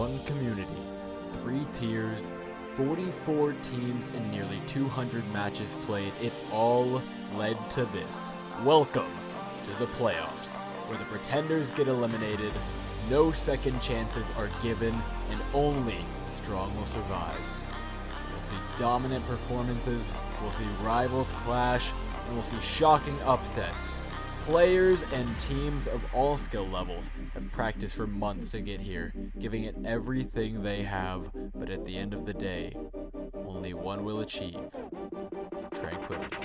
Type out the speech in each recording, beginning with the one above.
one community, 3 tiers, 44 teams, and nearly 200 matches played. It's all led to this. Welcome to the playoffs, where the pretenders get eliminated, no second chances are given, and only the strong will survive. We'll see dominant performances, we'll see rivals clash, and we'll see shocking upsets. Players and teams of all skill levels have practiced for months to get here, giving it everything they have, but at the end of the day, only one will achieve: tranquility.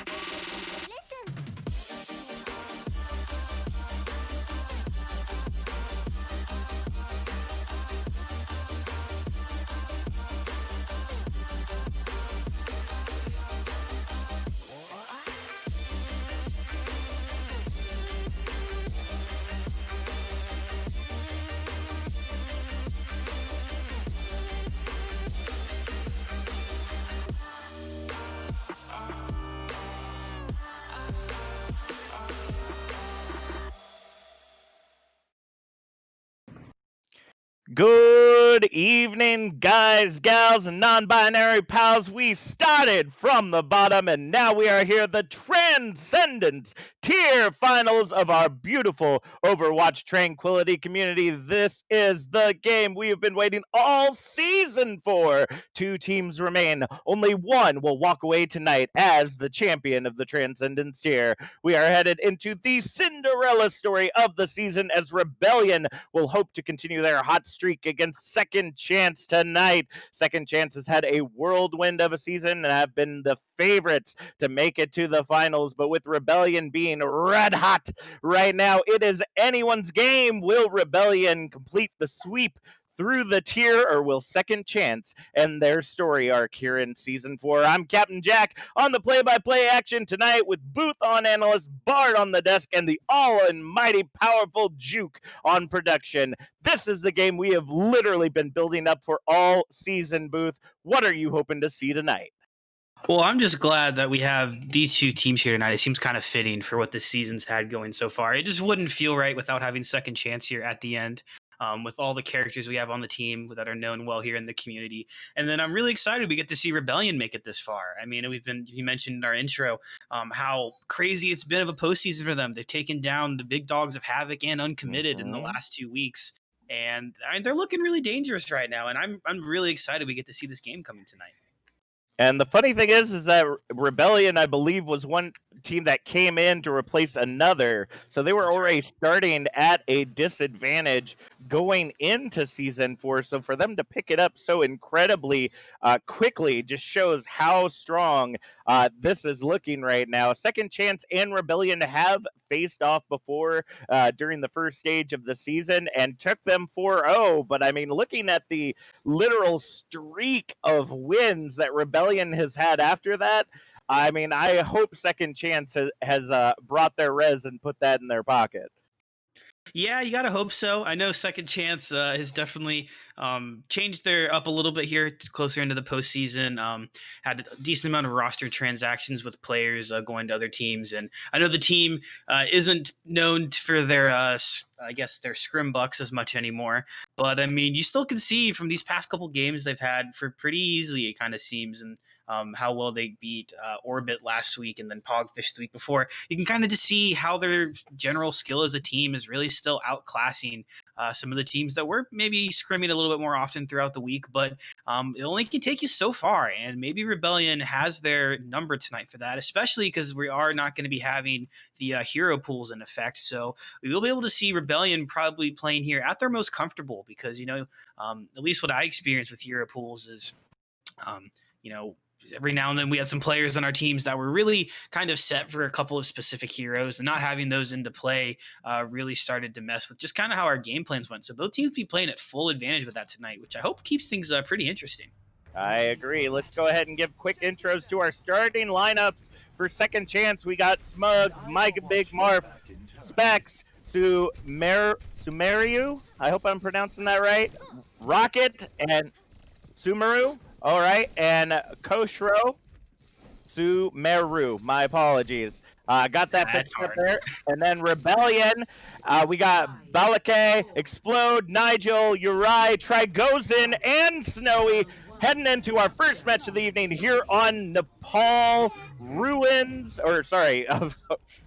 Good evening, guys, gals, and non-binary pals. We started from the bottom, and now we are here, the Transcendence tier finals of our beautiful Overwatch Tranquility community. This is the game we have been waiting all season for. 2 teams remain. Only one will walk away tonight as the champion of the Transcendence tier. We are headed into the Cinderella story of the season, as Rebellion will hope to continue their hot streak against Second Chance tonight. Second Chance has had a whirlwind of a season and have been the favorites to make it to the finals, but with Rebellion being red hot right now, it is anyone's game. Will Rebellion complete the sweep through the tier, or will Second Chance end their story arc here in Season 4? I'm Captain Jack on the play-by-play action tonight, with Booth on analyst, Bard on the desk, and the all-almighty powerful Juke on production. This is the game we have literally been building up for all season, Booth. What are you hoping to see tonight? Well, I'm just glad that we have these 2 teams here tonight. It seems kind of fitting for what the season's had going so far. It just wouldn't feel right without having Second Chance here at the end. With all the characters we have on the team that are known well here in the community. And then I'm really excited we get to see Rebellion make it this far. I mean, you mentioned in our intro how crazy it's been of a postseason for them. They've taken down the big dogs of Havoc and Uncommitted in the last 2 weeks. And they're looking really dangerous right now. And I'm really excited we get to see this game coming tonight. And the funny thing is that Rebellion, I believe, was one team that came in to replace another. So they were already starting at a disadvantage going into Season 4. So for them to pick it up so incredibly quickly just shows how strong this is looking right now. Second Chance and Rebellion have faced off before during the first stage of the season and took them 4-0. But I mean, looking at the literal streak of wins that Rebellion has had after that, I mean, I hope Second Chance has brought their res and put that in their pocket. Yeah, you gotta hope so. I know Second Chance has definitely changed their up a little bit here, closer into the postseason. Had a decent amount of roster transactions with players going to other teams, and I know the team isn't known for their, I guess, their scrim bucks as much anymore. But I mean, you still can see from these past couple games they've had for pretty easily, it kind of seems, and how well they beat Orbit last week and then Pogfish the week before. You can kind of just see how their general skill as a team is really still outclassing some of the teams that were maybe scrimming a little bit more often throughout the week, but it only can take you so far, and maybe Rebellion has their number tonight for that, especially because we are not going to be having the hero pools in effect, so we will be able to see Rebellion probably playing here at their most comfortable, because, you know, at least what I experience with hero pools is, you know, every now and then we had some players on our teams that were really kind of set for a couple of specific heroes, and not having those into play really started to mess with just kind of how our game plans went. So both teams be playing at full advantage with that tonight, which I hope keeps things pretty interesting. I agree. Let's go ahead and give quick intros to our starting lineups for Second Chance. We got Smugs, Mike Big Marf, Specs, Sumeru. I hope I'm pronouncing that right. Rocket and Sumeru. All right, and Koshro Sumeru. My apologies. Got that That's fixed up hard. there. And then Rebellion, we got Balake, Explode, Nigel, Uri, Trigozin, and Snowy heading into our first match of the evening here on Nepal Ruins, or sorry,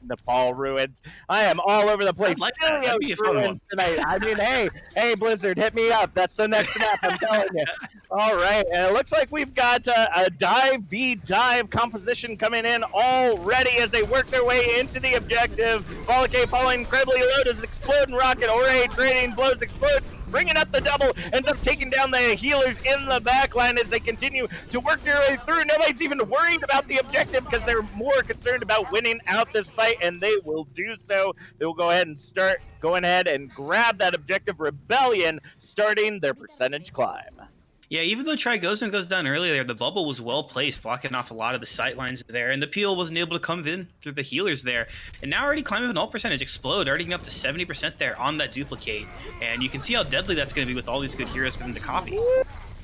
Nepal Ruins. I am all over the place. I'd like that. Stelios That'd be a fun Ruins one. tonight. I mean, hey, Blizzard, hit me up. That's the next map, I'm telling you. All right, and it looks like we've got a dive v dive composition coming in already as they work their way into the objective. Balake falling incredibly low does Explode and Rocket. Ore trading blows Explode, bringing up the double, ends up taking down the healers in the back line as they continue to work their way through. Nobody's even worried about the objective because they're more concerned about winning out this fight, and they will do so. They will go ahead and start going ahead and grab that objective. Rebellion starting their percentage climb. Yeah, even though Trigozin goes down earlier, the bubble was well placed, blocking off a lot of the sight lines there, and the peel wasn't able to come in through the healers there. And now already climbing an ult percentage, Explode, already getting up to 70% there on that duplicate. And you can see how deadly that's going to be with all these good heroes for them to copy.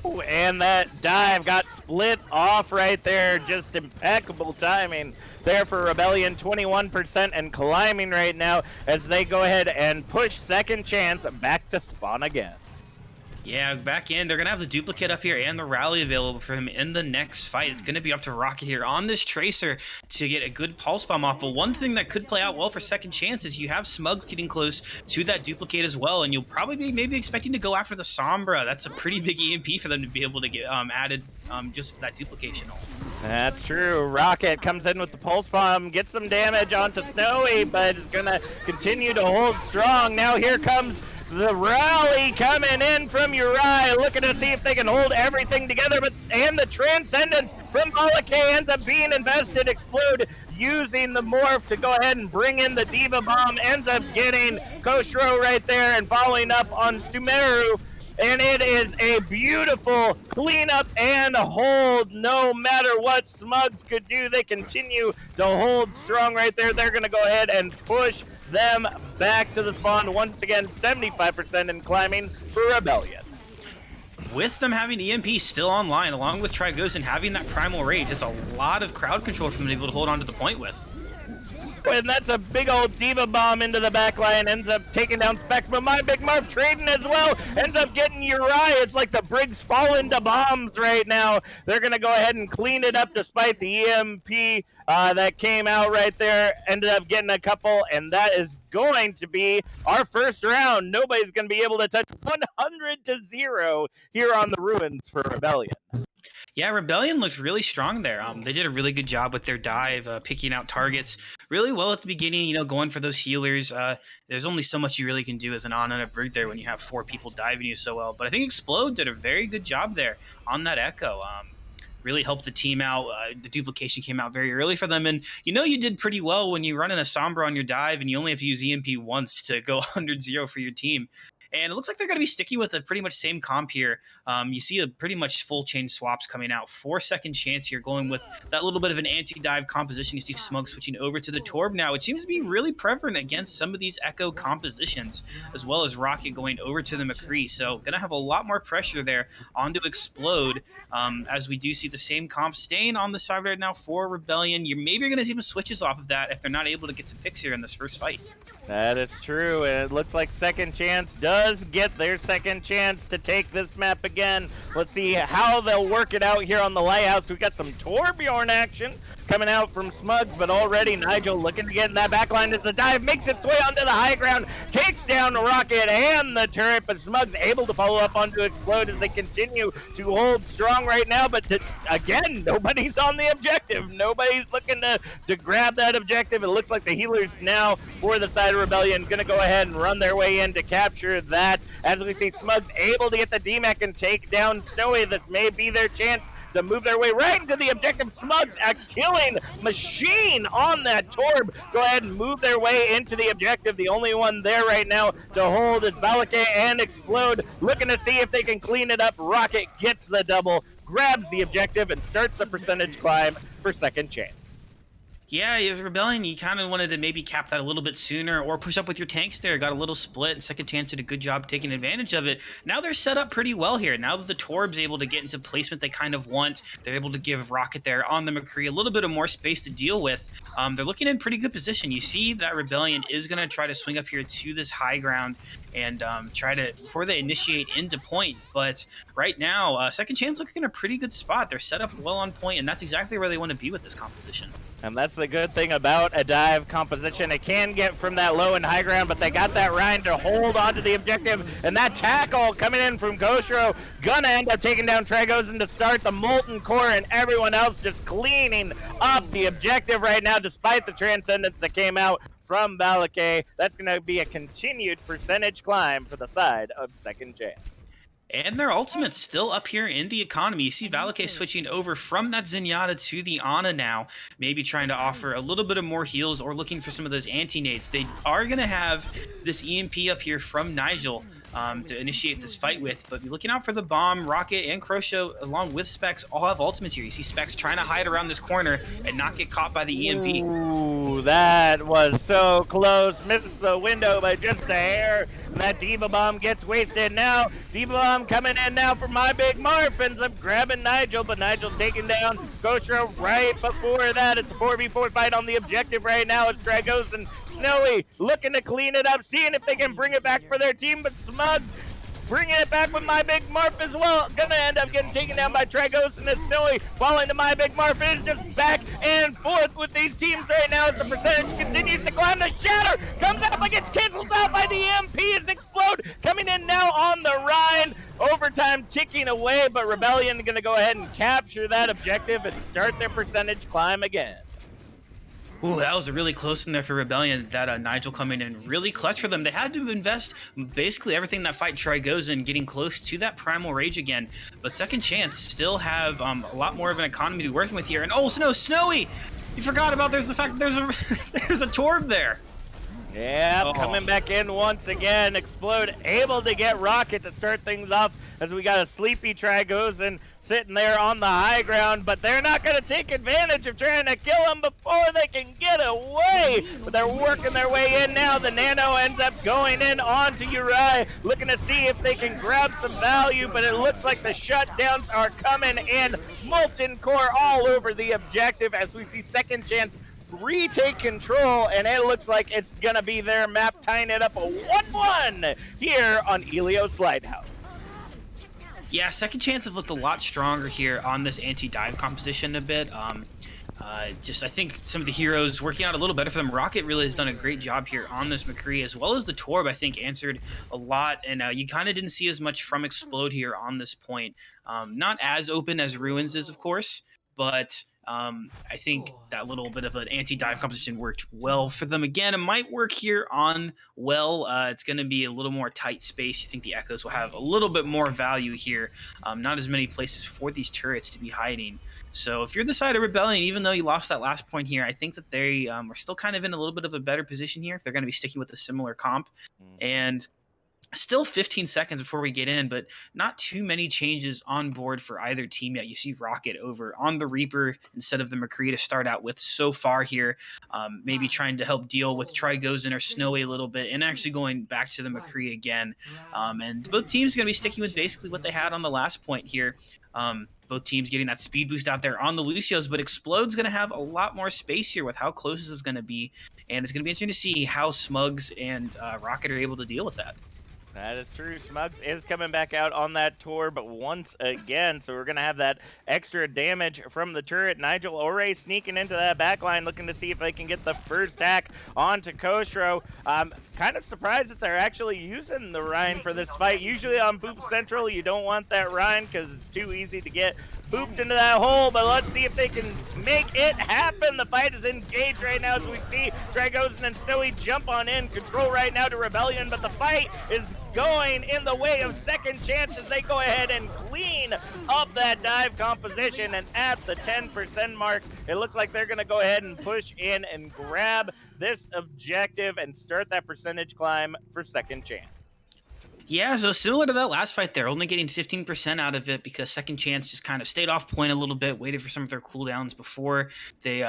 Ooh, and that dive got split off right there. Just impeccable timing there for Rebellion, 21% and climbing right now as they go ahead and push Second Chance back to spawn again. Yeah, back in. They're going to have the duplicate up here and the rally available for him in the next fight. It's going to be up to Rocket here on this Tracer to get a good pulse bomb off. But one thing that could play out well for Second Chance is you have Smugs getting close to that duplicate as well, and you'll probably be maybe expecting to go after the Sombra. That's a pretty big EMP for them to be able to get added just for that duplication ult. That's true. Rocket comes in with the pulse bomb, gets some damage onto Snowy, but is going to continue to hold strong. Now here comes the rally coming in from Uri, looking to see if they can hold everything together, and the Transcendence from Balake ends up being invested. Explode using the morph to go ahead and bring in the Diva Bomb, ends up getting Koshro right there and following up on Sumeru. And it is a beautiful cleanup and hold. No matter what Smugs could do, they continue to hold strong right there. They're going to go ahead and push them back to the spawn. Once again, 75% in climbing for Rebellion. With them having EMP still online, along with Trigozin having that Primal Rage, it's a lot of crowd control for them to be able to hold on to the point with. And that's a big old Diva Bomb into the back line, ends up taking down Specs, but my Big Marv trading as well, ends up getting Uri. It's like the Briggs fall into bombs right now. They're going to go ahead and clean it up despite the EMP that came out right there. Ended up getting a couple, and that is going to be our first round. Nobody's going to be able to touch 100-0 here on the Ruins for Rebellion. Yeah, Rebellion looked really strong there. They did a really good job with their dive, picking out targets really well at the beginning, going for those healers. There's only so much you really can do as an on and a Brig there when you have 4 people diving you so well. But I think Explode did a very good job there on that Echo. Really helped the team out. The duplication came out very early for them. And you did pretty well when you run in a Sombra on your dive and you only have to use EMP once to go 100-0 for your team. And it looks like they're going to be sticky with the pretty much same comp here. You see a pretty much full chain swaps coming out. 4 Second Chance here, going with that little bit of an anti-dive composition. You see Smug switching over to the Torb now. It seems to be really prevalent against some of these Echo compositions, as well as Rocket going over to the McCree. So going to have a lot more pressure there onto Explode, as we do see the same comp staying on the side right now for Rebellion. You're going to see some switches off of that if they're not able to get some picks here in this first fight. That is true, and it looks like Second Chance does get their second chance to take this map again. Let's see how they'll work it out here on the Lighthouse. We've got some Torbjorn action coming out from Smugs, but already Nigel looking to get in that backline as the dive makes its way onto the high ground, takes down Rocket and the turret, but Smugs able to follow up onto Explode as they continue to hold strong right now, but again, nobody's on the objective. Nobody's looking to grab that objective. It looks like the healers now for the side of Rebellion going to go ahead and run their way in to capture that. As we see Smugs able to get the DMAC and take down Snowy, this may be their chance to move their way right into the objective. Smugs, a killing machine on that Torb. Go ahead and move their way into the objective. The only one there right now to hold is Balake and Explode, looking to see if they can clean it up. Rocket gets the double, grabs the objective, and starts the percentage climb for Second Chance. Yeah, as Rebellion, you kind of wanted to maybe cap that a little bit sooner or push up with your tanks there. Got a little split, and Second Chance did a good job taking advantage of it. Now they're set up pretty well here. Now that the Torb's able to get into placement they kind of want, they're able to give Rocket there on the McCree a little bit of more space to deal with. They're looking in pretty good position. You see that Rebellion is going to try to swing up here to this high ground and try to, before they initiate into point. But right now, Second Chance looking in a pretty good spot. They're set up well on point, and that's exactly where they want to be with this composition. And that's the good thing about a dive composition. It can get from that low and high ground, but they got that Ryan to hold onto the objective. And that tackle coming in from Koshiro, gonna end up taking down Tragosen to start the Molten Core, and everyone else just cleaning up the objective right now, despite the Transcendence that came out from Valakay. That's gonna be a continued percentage climb for the side of Second Chance. And their ultimate's still up here in the economy. You see Valakay switching over from that Zenyatta to the Ana now, maybe trying to offer a little bit of more heals or looking for some of those anti-nades. They are going to have this EMP up here from Nigel to initiate this fight with, but be looking out for the bomb. Rocket and Crosho, along with Specs, all have ultimates here. You see Specs trying to hide around this corner and not get caught by the EMP. Ooh, that was so close. Missed the window by just a hair. And that Diva Bomb gets wasted now. Diva Bomb coming in now for My Big Marf. Ends up grabbing Nigel, but Nigel taking down Koshiro right before that. It's a 4v4 fight on the objective right now. It's Tragosen, Snowy looking to clean it up, seeing if they can bring it back for their team, but Smugs bringing it back with My Big Marf as well. Gonna end up getting taken down by Tragosen and Snowy. Falling to My Big Marf. Is just back and forth with these teams right now as the percentage continues to climb. The Shatter comes up and gets canceled out by the MP as Explode coming in now on the Rhine. Overtime ticking away, but Rebellion gonna go ahead and capture that objective and start their percentage climb again. Ooh, that was a really close in there for Rebellion. That Nigel coming in really clutch for them. They had to invest basically everything that fight Tragosen, getting close to that Primal Rage again. But Second Chance still have a lot more of an economy to be working with here. And oh, no, Snowy! You forgot about there's the fact that there's a there's a Torb there. Yeah, coming back in once again. Explode able to get Rocket to start things off as we got a sleepy Tragosen sitting there on the high ground, but they're not going to take advantage of trying to kill him before they can get away. But they're working their way in now. The Nano ends up going in onto Uri, looking to see if they can grab some value, but it looks like the shutdowns are coming in. Molten Core all over the objective as we see Second Chance retake control, and it looks like it's gonna be their map, tying it up a 1-1 here on Elios Lighthouse. Yeah, Second Chance have looked a lot stronger here on this anti-dive composition a bit. Just I think some of the heroes working out a little better for them. Rocket really has done a great job here on this McCree, as well as the Torb, I think, answered a lot, and you kind of didn't see as much from Explode here on this point. Not as open as Ruins is, of course, but I think that little bit of an anti-dive composition worked well for them. Again, it might work here on Well. It's going to be a little more tight space. I think the Echoes will have a little bit more value here. Not as many places for these turrets to be hiding. So if you're the side of Rebellion, even though you lost that last point here, I think that they are still kind of in a little bit of a better position here if they're going to be sticking with a similar comp. And still 15 seconds before we get in, but not too many changes on board for either team yet. You see Rocket over on the Reaper instead of the McCree to start out with so far here. Maybe trying to help deal with Tragosen or Snowy a little bit, and actually going back to the McCree again. And both teams are going to be sticking with basically what they had on the last point here. Both teams getting that speed boost out there on the Lucios, but Explode's going to have a lot more space here with how close this is going to be, and it's going to be interesting to see how Smugs and Rocket are able to deal with that. That is true. Smugs is coming back out on that tour, but once again, so we're going to have that extra damage from the turret. Nigel Ore sneaking into that backline, looking to see if they can get the first hack onto Koshiro. Kind of surprised that they're actually using the Rhine for this fight. Usually on Boop Central, you don't want that Rhine because it's too easy to get booped into that hole, but let's see if they can make it happen. The fight is engaged right now as we see Tragosen and Snowy jump on in. Control right now to Rebellion, but the fight is going in the way of Second Chance as they go ahead and clean up that dive composition. And at the 10% mark, it looks like they're going to go ahead and push in and grab this objective and start that percentage climb for Second Chance. Yeah, so similar to that last fight there, only getting 15% out of it because Second Chance just kind of stayed off point a little bit, waited for some of their cooldowns before they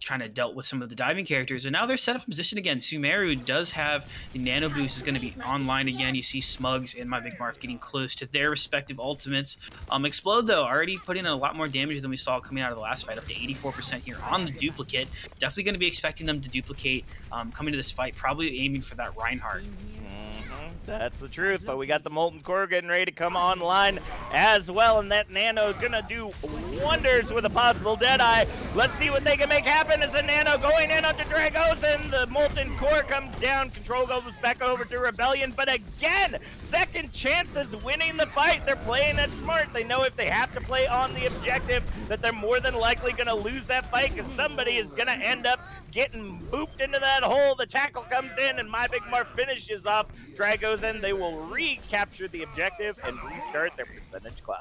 kind of dealt with some of the diving characters, and now they're set up in position again. Sumeru does have the nano boost, is going to be online again. You see Smugs and My Big Marth getting close to their respective ultimates. Explode, though, already putting in a lot more damage than we saw coming out of the last fight, up to 84% here on the duplicate. Definitely going to be expecting them to duplicate coming to this fight, probably aiming for that Reinhardt. That's the truth, but we got the Molten Core getting ready to come online as well, and that Nano is going to do wonders with a possible Deadeye. Let's see what they can make happen as the Nano going in onto Dragos, and the Molten Core comes down. Control goes back over to Rebellion, but again, second chances winning the fight. They're playing it smart. They know if they have to play on the objective that they're more than likely going to lose that fight because somebody is going to end up getting booped into that hole. The tackle comes in, and My Big Marth finishes off Dragos, and they will recapture the objective and restart their percentage climb.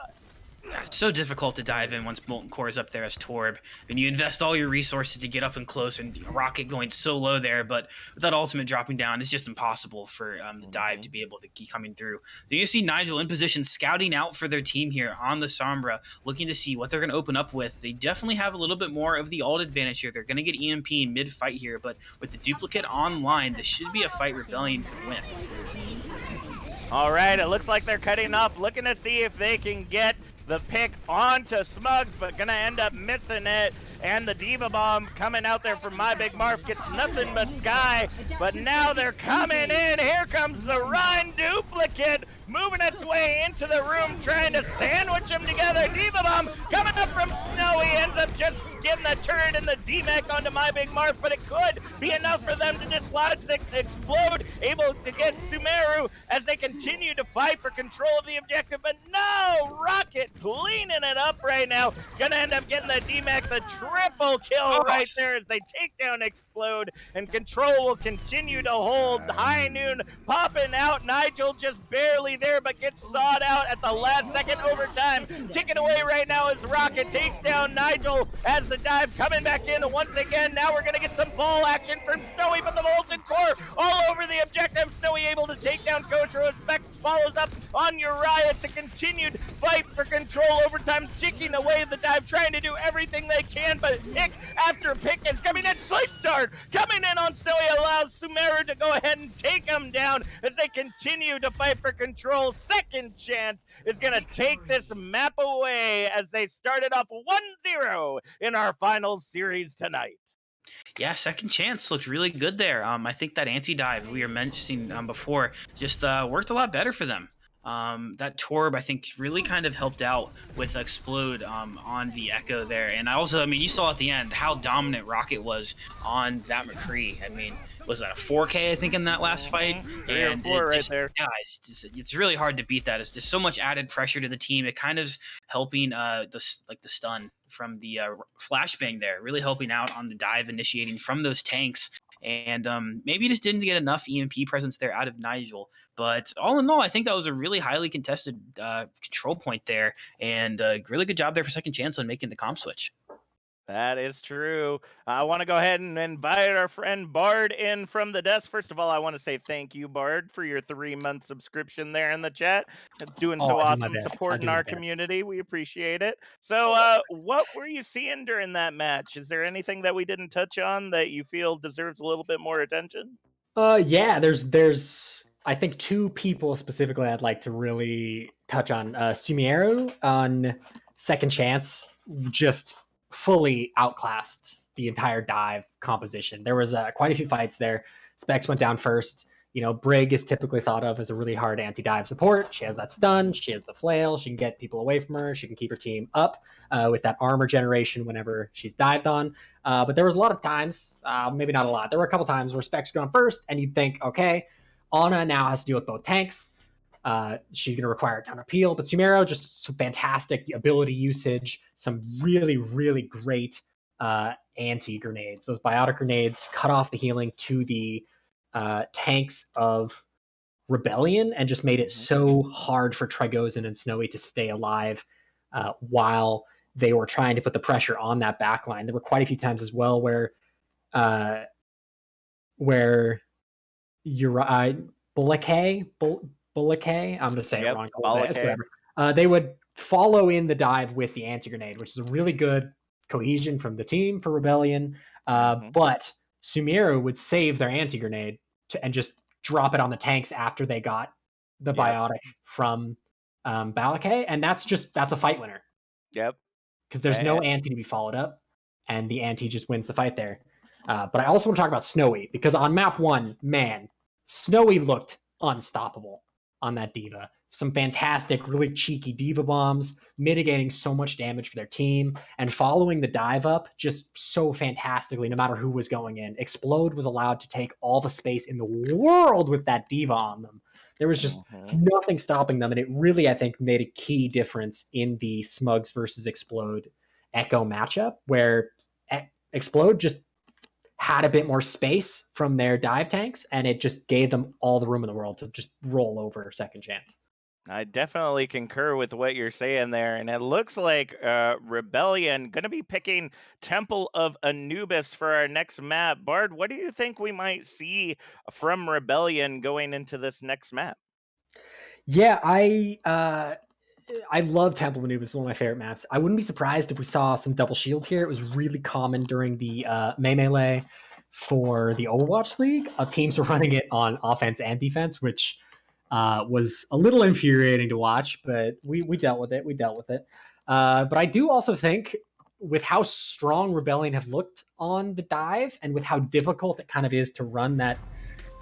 It's so difficult to dive in once Molten Core is up there as Torb, and you invest all your resources to get up and close, and Rocket going so low there, but with that ultimate dropping down, it's just impossible for the dive to be able to keep coming through. Then you see Nigel in position, scouting out for their team here on the Sombra, looking to see what they're going to open up with. They definitely have a little bit more of the ult advantage here. They're going to get EMP in mid-fight here, but with the duplicate online, this should be a fight Rebellion can win. All right, it looks like they're cutting off, looking to see if they can get the pick onto Smugs, but gonna end up missing it. And the Diva Bomb coming out there from My Big Marth gets nothing but Sky, but now they're coming in. Here comes the Rhine duplicate, moving its way into the room, trying to sandwich them together. Diva Bomb coming up from Snowy, ends up just getting the turret and the D-Mech onto My Big Marth, but it could be enough for them to dislodge the Explode, able to get Sumeru as they continue to fight for control of the objective, but no! Rocket cleaning it up right now, gonna end up getting the D-Mech, the triple kill right there as they take down Explode, and Control will continue to hold. High Noon popping out, Nigel just barely there, but gets sawed out at the last second. Overtime ticking away right now as Rocket takes down Nigel as the dive coming back in, and once again, now we're gonna get some ball action from Snowy, but the Molten Core all over the objective. Snowy able to take down Koshiro. Spec follows up on Uriah. It's a continued fight for control. Overtime ticking away the dive, trying to do everything they can, but pick after pick is coming in. Sleep Dart coming in on Snowy allows Sumeru to go ahead and take him down as they continue to fight for control. Second Chance is going to take this map away as they started off 1-0 in our finals series tonight. Yeah, Second Chance looked really good there. I think that anti-dive we were mentioning before just worked a lot better for them. That Torb, I think, really kind of helped out with Explode on the Echo there. And I mean, you saw at the end how dominant Rocket was on that McCree. I mean, was that a 4K, I think, in that last fight? And 4 right there. Yeah, it's really hard to beat that. It's just so much added pressure to the team. It kind of's helping the stun from the flashbang there, really helping out on the dive initiating from those tanks. And maybe just didn't get enough EMP presence there out of Nigel. But all in all, I think that was a really highly contested control point there. And a really good job there for Second Chance on making the comp switch. That is true. I want to go ahead and invite our friend Bard in from the desk. First of all, I want to say thank you, Bard, for your 3-month subscription there in the chat. Doing so awesome, supporting our community. We appreciate it. So what were you seeing during that match? Is there anything that we didn't touch on that you feel deserves a little bit more attention? Yeah, there's I think 2 people specifically I'd like to really touch on. Sumeru on Second Chance just fully outclassed the entire dive composition. There was quite a few fights there. Specs went down first. You know, Brig is typically thought of as a really hard anti-dive support. She has that stun. She has the flail. She can get people away from her. She can keep her team up with that armor generation whenever she's dived on. But there was a lot of times, maybe not a lot. There were a couple times where Specs gone first, and you'd think, okay, Ana now has to deal with both tanks. She's going to require a ton of peel, but Sumeru, just some fantastic ability usage, some really, really great anti-grenades. Those biotic grenades cut off the healing to the tanks of Rebellion and just made it so hard for Trigozin and Snowy to stay alive while they were trying to put the pressure on that backline. There were quite a few times as well where Bulake, I'm going to say it wrong. They would follow in the dive with the anti-grenade, which is a really good cohesion from the team for Rebellion. But Sumiero would save their anti-grenade and just drop it on the tanks after they got the biotic from Balakay, and that's a fight winner. Yep. Because there's no anti to be followed up, and the anti just wins the fight there. But I also want to talk about Snowy, because on map 1, man, Snowy looked unstoppable on that D.Va. Some fantastic, really cheeky D.Va bombs, mitigating so much damage for their team, and following the dive up just so fantastically, no matter who was going in. Explode was allowed to take all the space in the world with that D.Va on them. There was just nothing stopping them, and it really, I think, made a key difference in the Smugs versus Explode Echo matchup, where Explode just had a bit more space from their dive tanks, and it just gave them all the room in the world to just roll over second chance. I definitely concur with what you're saying there, and it looks like Rebellion going to be picking Temple of Anubis for our next map. Bard, what do you think we might see from Rebellion going into this next map? Yeah, I love Temple of Anubis. It's one of my favorite maps. I wouldn't be surprised if we saw some double shield here. It was really common during the Melee for the Overwatch League. Teams were running it on offense and defense, which was a little infuriating to watch, but we dealt with it. But I do also think, with how strong Rebellion have looked on the dive, and with how difficult it kind of is to run that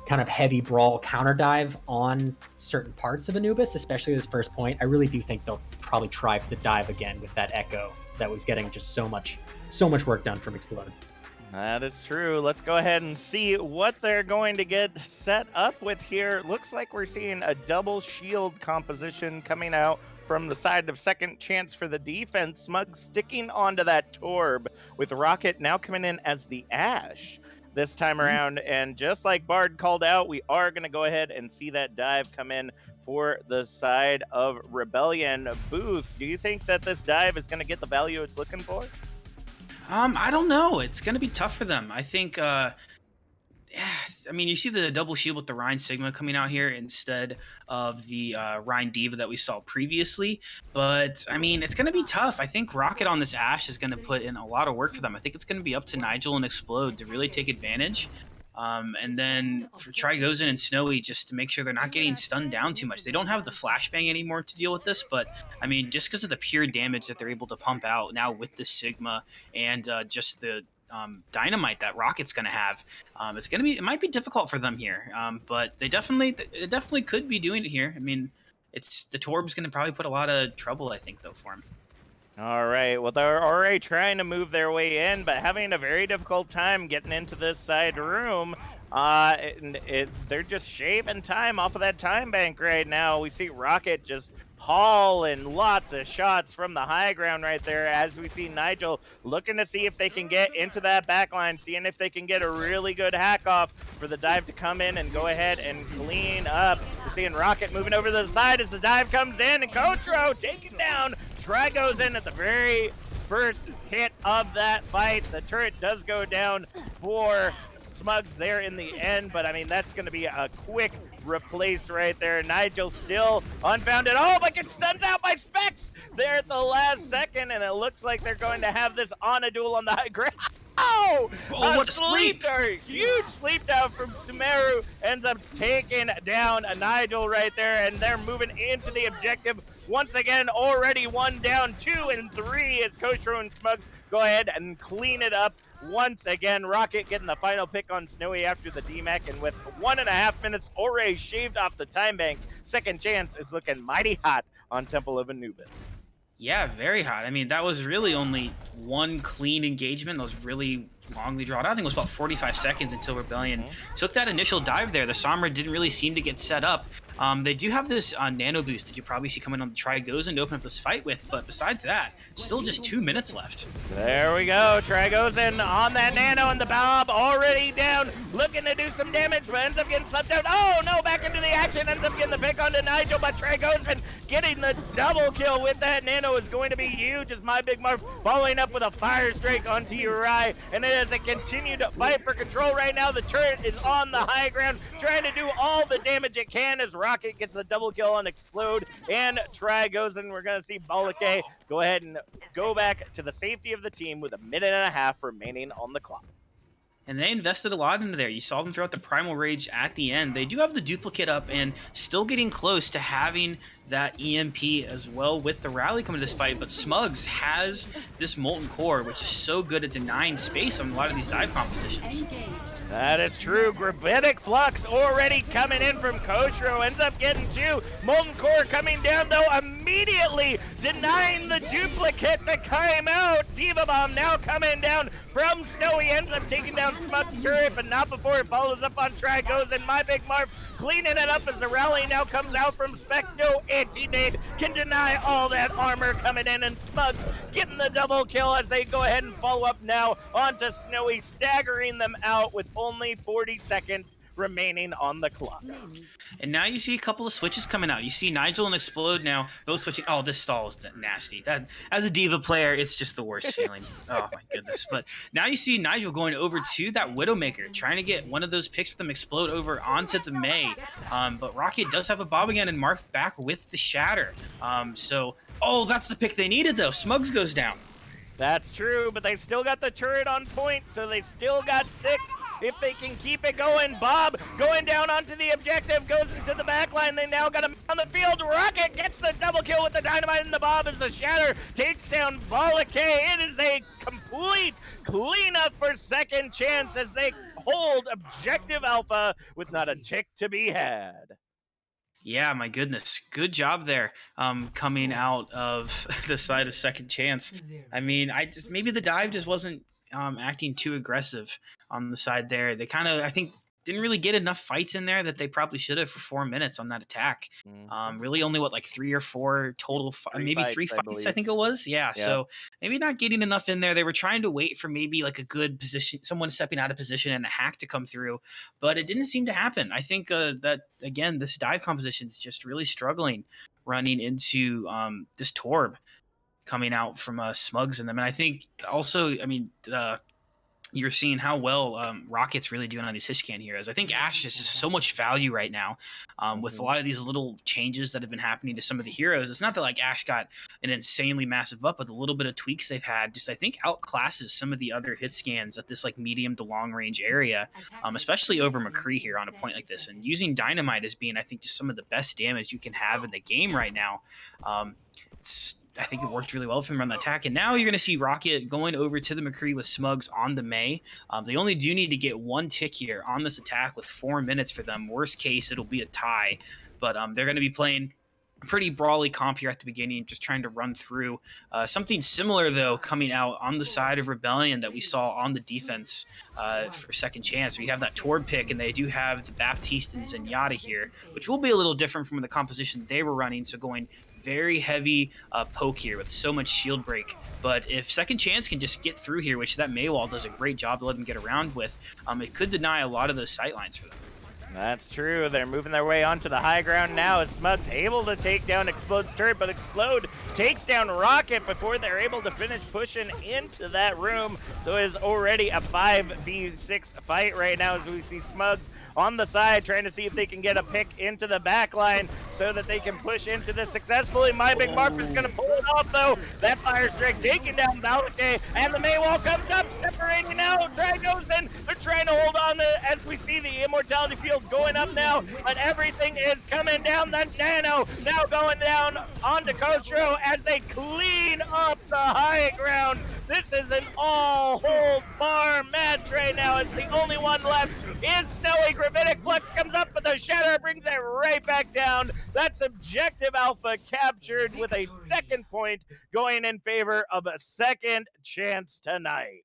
kind of heavy brawl counter dive on certain parts of Anubis, especially this first point, I really do think they'll probably try for the dive again with that Echo that was getting just so much work done from Explode. That is true. Let's go ahead and see what they're going to get set up with here. Looks like we're seeing a double shield composition coming out from the side of second chance for the defense. Smug sticking onto that Torb, with Rocket now coming in as the Ash this time around. And just like Bard called out, we are going to go ahead and see that dive come in for the side of Rebellion. Booth, do you think that this dive is going to get the value it's looking for? I don't know. It's going to be tough for them. I think, I mean, you see the double shield with the Rhine Sigma coming out here instead of the Rhine D.Va that we saw previously. But, I mean, it's going to be tough. I think Rocket on this Ashe is going to put in a lot of work for them. I think it's going to be up to Nigel and Explode to really take advantage. And then for Trigozen and Snowy, just to make sure they're not getting stunned down too much. They don't have the flashbang anymore to deal with this, but I mean, just because of the pure damage that they're able to pump out now with the Sigma and just the dynamite that Rocket's going to have, it might be difficult for them here. But it definitely could be doing it here. I mean, the Torb's going to probably put a lot of trouble, I think, though, for him. All right, well, they're already trying to move their way in, but having a very difficult time getting into this side room. They're just shaving time off of that time bank right now. We see Rocket just hauling lots of shots from the high ground right there, as we see Nigel looking to see if they can get into that back line, seeing if they can get a really good hack off for the dive to come in and go ahead and clean up. We're seeing Rocket moving over to the side as the dive comes in, and Kotro taken down. Try goes in at the very first hit of that fight. The turret does go down for Smugs there in the end, but I mean, that's going to be a quick replace right there. Nigel still unfounded. Oh, but gets stunned out by Specs there at the last second, and it looks like they're going to have this on a duel on the high ground. Oh, what a sleep! Huge sleep down from Sumeru, ends up taking down a Nigel right there, and they're moving into the objective once again. Already 1 down, 2 and 3 as Kotro and Smugs go ahead and clean it up once again. Rocket getting the final pick on Snowy after the DMAC, and with 1.5 minutes already shaved off the time bank, second chance is looking mighty hot on Temple of Anubis. Yeah, very hot. I mean, that was really only one clean engagement. That was really longly drawn out. I think it was about 45 seconds until Rebellion took that initial dive there. The Sombra didn't really seem to get set up. They do have this nano boost that you probably see coming on the Trigozen to open up this fight with, but besides that, still just 2 minutes left. There we go. Trigozen on that nano, and the Bob already down, looking to do some damage, but ends up getting slept out. Oh no, back into the action, ends up getting the pick onto Nigel, but Trigozen getting the double kill with that nano is going to be huge, as My Big Marv following up with a fire strike onto Uri, and it is a continued fight for control right now. The turret is on the high ground, trying to do all the damage it can as Rocket gets a double kill on Explode and Trigozen. We're going to see Balake go ahead and go back to the safety of the team with 1.5 minutes remaining on the clock. and they invested a lot into there. You saw them throw out the Primal Rage at the end. They do have the duplicate up and still getting close to having that EMP as well with the rally coming to this fight, but Smugs has this Molten Core, which is so good at denying space on a lot of these dive compositions. That is true. Gravitic Flux already coming in from Koshro. Ends up getting 2. Molten Core coming down, though, immediately denying the duplicate to came out. Diva Bomb now coming down from Snowy. Ends up taking down Smug's turret, but not before it follows up on Try Goes. And My Big Marv cleaning it up as the rally now comes out from Specs. No anti-nade can deny all that armor coming in. And Smugs getting the double kill as they go ahead and follow up now onto Snowy, staggering them out with only 40 seconds remaining on the clock. And now you see a couple of switches coming out. You see Nigel and Explode now, both switching. Oh, this stall is nasty. That, as a Diva player, it's just the worst feeling. Oh my goodness. But now you see Nigel going over to that Widowmaker, trying to get one of those picks with them Explode over onto the Mei. But Rocket does have a Bob again, and Marth back with the Shatter. Oh, that's the pick they needed, though. Smugs goes down. That's true, but they still got the turret on point, so they still got 6 if they can keep it going. Bob going down onto the objective, goes into the back line. They now got him on the field. Rocket gets the double kill with the dynamite, and the Bob as the Shatter takes down Balake. It is a complete cleanup for Second Chance as they hold Objective Alpha with not a tick to be had. Yeah, my goodness. Good job there coming out of the side of Second Chance. I mean, maybe the dive just wasn't acting too aggressive on the side there. They kind of, I think, didn't really get enough fights in there that they probably should have for 4 minutes on that attack. Really only, like 3 or 4 total, maybe 3 fights, I think it was. Yeah, so maybe not getting enough in there. They were trying to wait for maybe like a good position, someone stepping out of position and a hack to come through, but it didn't seem to happen. I think that, again, this dive composition is just really struggling running into this Torb coming out from Smugs in them. And I think also, you're seeing how well Rocket's really doing on these Hishcan heroes. I think Ash is just so much value right now with a lot of these little changes that have been happening to some of the heroes. It's not that like Ash got an insanely massive up, but the little bit of tweaks they've had just, I think, outclasses some of the other hit scans at this like medium to long range area, especially over McCree here on a point like this. And using Dynamite as being, I think, just some of the best damage you can have in the game right now. I think it worked really well for them on the attack. And now you're going to see Rocket going over to the McCree with Smugs on the Mei. They only do need to get 1 tick here on this attack with 4 minutes for them. Worst case, it'll be a tie. But they're going to be playing a pretty brawly comp here at the beginning, just trying to run through. Something similar, though, coming out on the side of Rebellion that we saw on the defense for Second Chance. We have that Torb pick, and they do have the Baptiste and Zenyatta here, which will be a little different from the composition they were running, so going very heavy poke here with so much shield break. But if Second Chance can just get through here, which that Maywall does a great job to let them get around with, it could deny a lot of those sightlines for them. That's true. They're moving their way onto the high ground now as Smug's able to take down Explode's turret, but Explode takes down Rocket before they're able to finish pushing into that room. So it is already a 5v6 fight right now as we see Smugs on the side trying to see if they can get a pick into the back line so that they can push into this successfully. My Big Marp is going to pull it off, though. That Fire Strike taking down Balake, and the Maywall comes up, separating out. Try goes in. They're trying to hold on to, as we see the Immortality Field going up now, but everything is coming down. The Nano now going down onto Kotro as they clean up the high ground. This is an all-hold-bar match right now. It's the only one left is Snowy. Gravitic Flux comes up, but the Shatter brings it right back down. That's Objective Alpha captured with a 2nd point going in favor of a Second Chance tonight.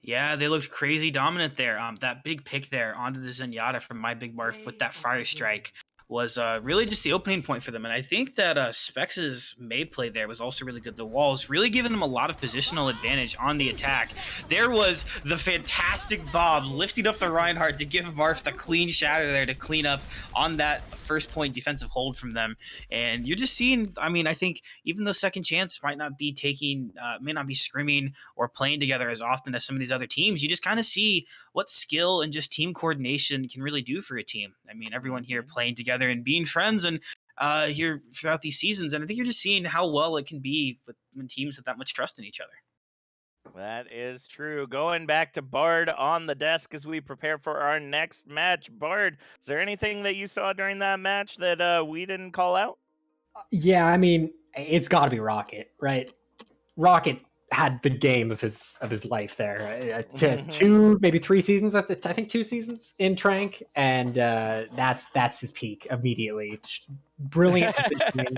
Yeah, they looked crazy dominant there. That big pick there onto the Zenyatta from My Big Marf with that Fire Strike was really just the opening point for them. And I think that Specs' May play there was also really good. The walls really giving them a lot of positional advantage on the attack. There was the fantastic Bob lifting up the Reinhardt to give Marf the clean Shatter there to clean up on that first point defensive hold from them. And you're just seeing, I think even though Second Chance might not be scrimming or playing together as often as some of these other teams, you just kind of see what skill and just team coordination can really do for a team. Everyone here playing together and being friends and here throughout these seasons. And I think you're just seeing how well it can be when teams have that much trust in each other. That is true. Going back to Bard on the desk as we prepare for our next match. Bard, is there anything that you saw during that match that we didn't call out? Yeah, I mean, it's got to be Rocket, right? Rocket had the game of his life there. Two, maybe 3 seasons. I think 2 seasons in Trank, and that's his peak immediately. Brilliant positioning,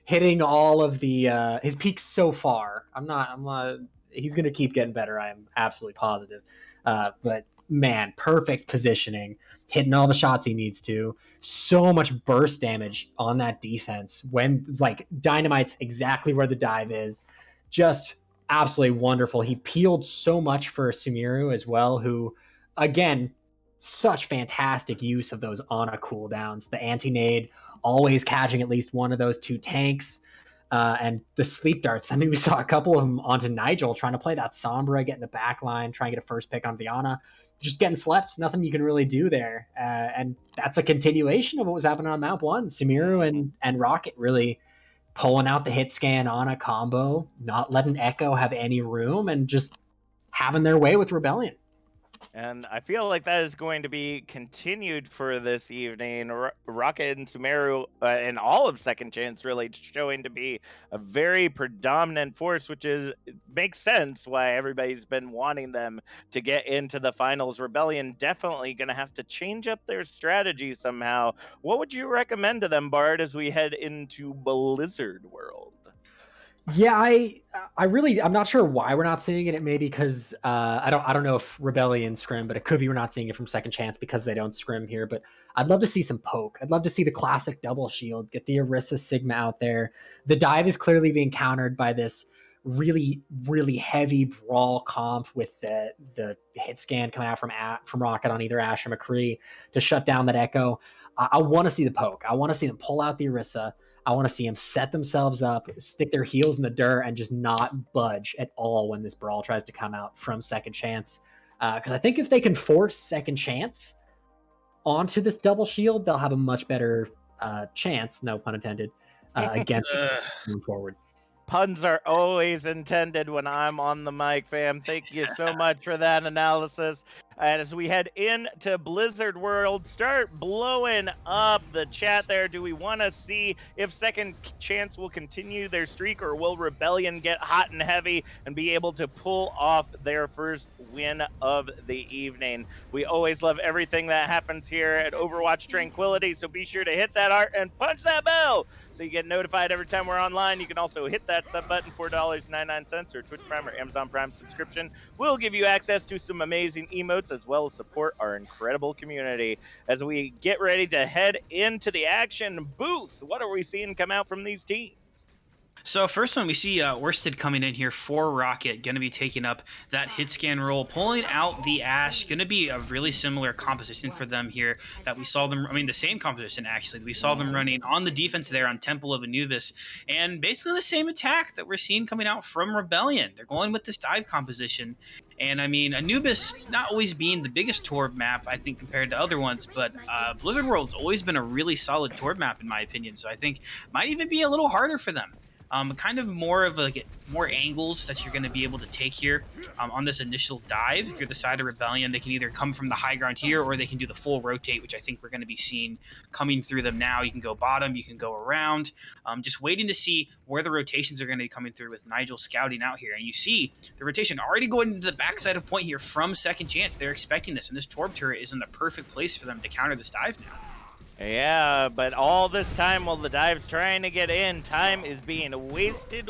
hitting all of the his peaks so far. I'm not. He's gonna keep getting better. I am absolutely positive. But man, perfect positioning, hitting all the shots he needs to. So much burst damage on that defense when like Dynamite's exactly where the dive is. Just absolutely wonderful. He peeled so much for Sumiru as well, who again, such fantastic use of those Ana cooldowns. The anti-nade always catching at least one of those two tanks. And the sleep darts. I mean, we saw a couple of them onto Nigel trying to play that Sombra, get in the back line, try and get a first pick on Viana. Just getting slept. Nothing you can really do there. And that's a continuation of what was happening on Mount 1. Sumiru and Rocket really pulling out the hit scan on a combo, not letting Echo have any room, and just having their way with Rebellion. And I feel like that is going to be continued for this evening. Rocket and Sumeru and all of Second Chance really showing to be a very predominant force, which makes sense why everybody's been wanting them to get into the finals. Rebellion definitely going to have to change up their strategy somehow. What would you recommend to them, Bard, as we head into Blizzard World? Yeah, I'm not sure why we're not seeing it. It may be because I don't know if Rebellion scrim, but it could be we're not seeing it from Second Chance because they don't scrim here. But I'd love to see some poke. I'd love to see the classic double shield, get the Orisa Sigma out there. The dive is clearly being countered by this really, really heavy brawl comp with the hit scan coming out from Rocket on either Ash or McCree to shut down that Echo. I want to see the poke. I want to see them pull out the Orisa. I want to see them set themselves up, stick their heels in the dirt, and just not budge at all when this brawl tries to come out from Second Chance. Because I think if they can force Second Chance onto this double shield, they'll have a much better chance, no pun intended, against moving forward. Puns are always intended when I'm on the mic, fam. Thank you so much for that analysis. And as we head into Blizzard World, start blowing up the chat there. Do we want to see if Second Chance will continue their streak, or will Rebellion get hot and heavy and be able to pull off their first win of the evening? We always love everything that happens here at Overwatch Tranquility, so be sure to hit that heart and punch that bell so you get notified every time we're online. You can also hit that sub button, $4.99, or Twitch Prime or Amazon Prime subscription. We'll give you access to some amazing emotes as well as support our incredible community. As we get ready to head into the action booth, what are we seeing come out from these teams? So first one, we see Worsted coming in here for Rocket, going to be taking up that hit scan role, pulling out the Ash. Going to be a really similar composition for them here that we saw them, the same composition actually. We saw them running on the defense there on Temple of Anubis, and basically the same attack that we're seeing coming out from Rebellion. They're going with this dive composition. And Anubis not always being the biggest Torb map, I think, compared to other ones, but Blizzard World's always been a really solid Torb map, in my opinion. So I think might even be a little harder for them. Kind of more of more angles that you're going to be able to take here on this initial dive. If you're the side of Rebellion, they can either come from the high ground here, or they can do the full rotate, which I think we're going to be seeing coming through them now. You can go bottom, you can go around. Just waiting to see where the rotations are going to be coming through with Nigel scouting out here. And you see the rotation already going into the backside of point here from Second Chance. They're expecting this, and this Torb turret is in the perfect place for them to counter this dive now. Yeah, but all this time while the dive's trying to get in, time is being wasted.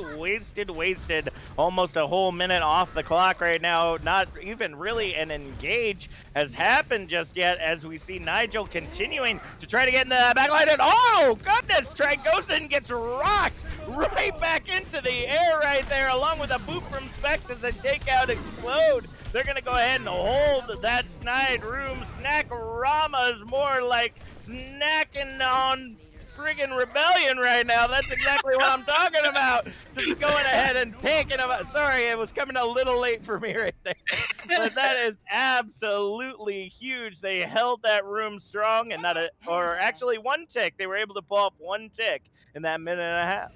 Almost a whole minute off the clock right now. Not even really an engage has happened just yet, as we see Nigel continuing to try to get in the backline. And oh, goodness, Trigosin gets rocked right back into the air right there, along with a boot from Specs as they take out Explode. They're going to go ahead and hold that snide room. Snack-rama is more like snacking on friggin' Rebellion right now. That's exactly what I'm talking about. Just going ahead and taking them out. Sorry, it was coming a little late for me right there. But that is absolutely huge. They held that room strong, and actually one tick. They were able to pull up one tick in that minute and a half.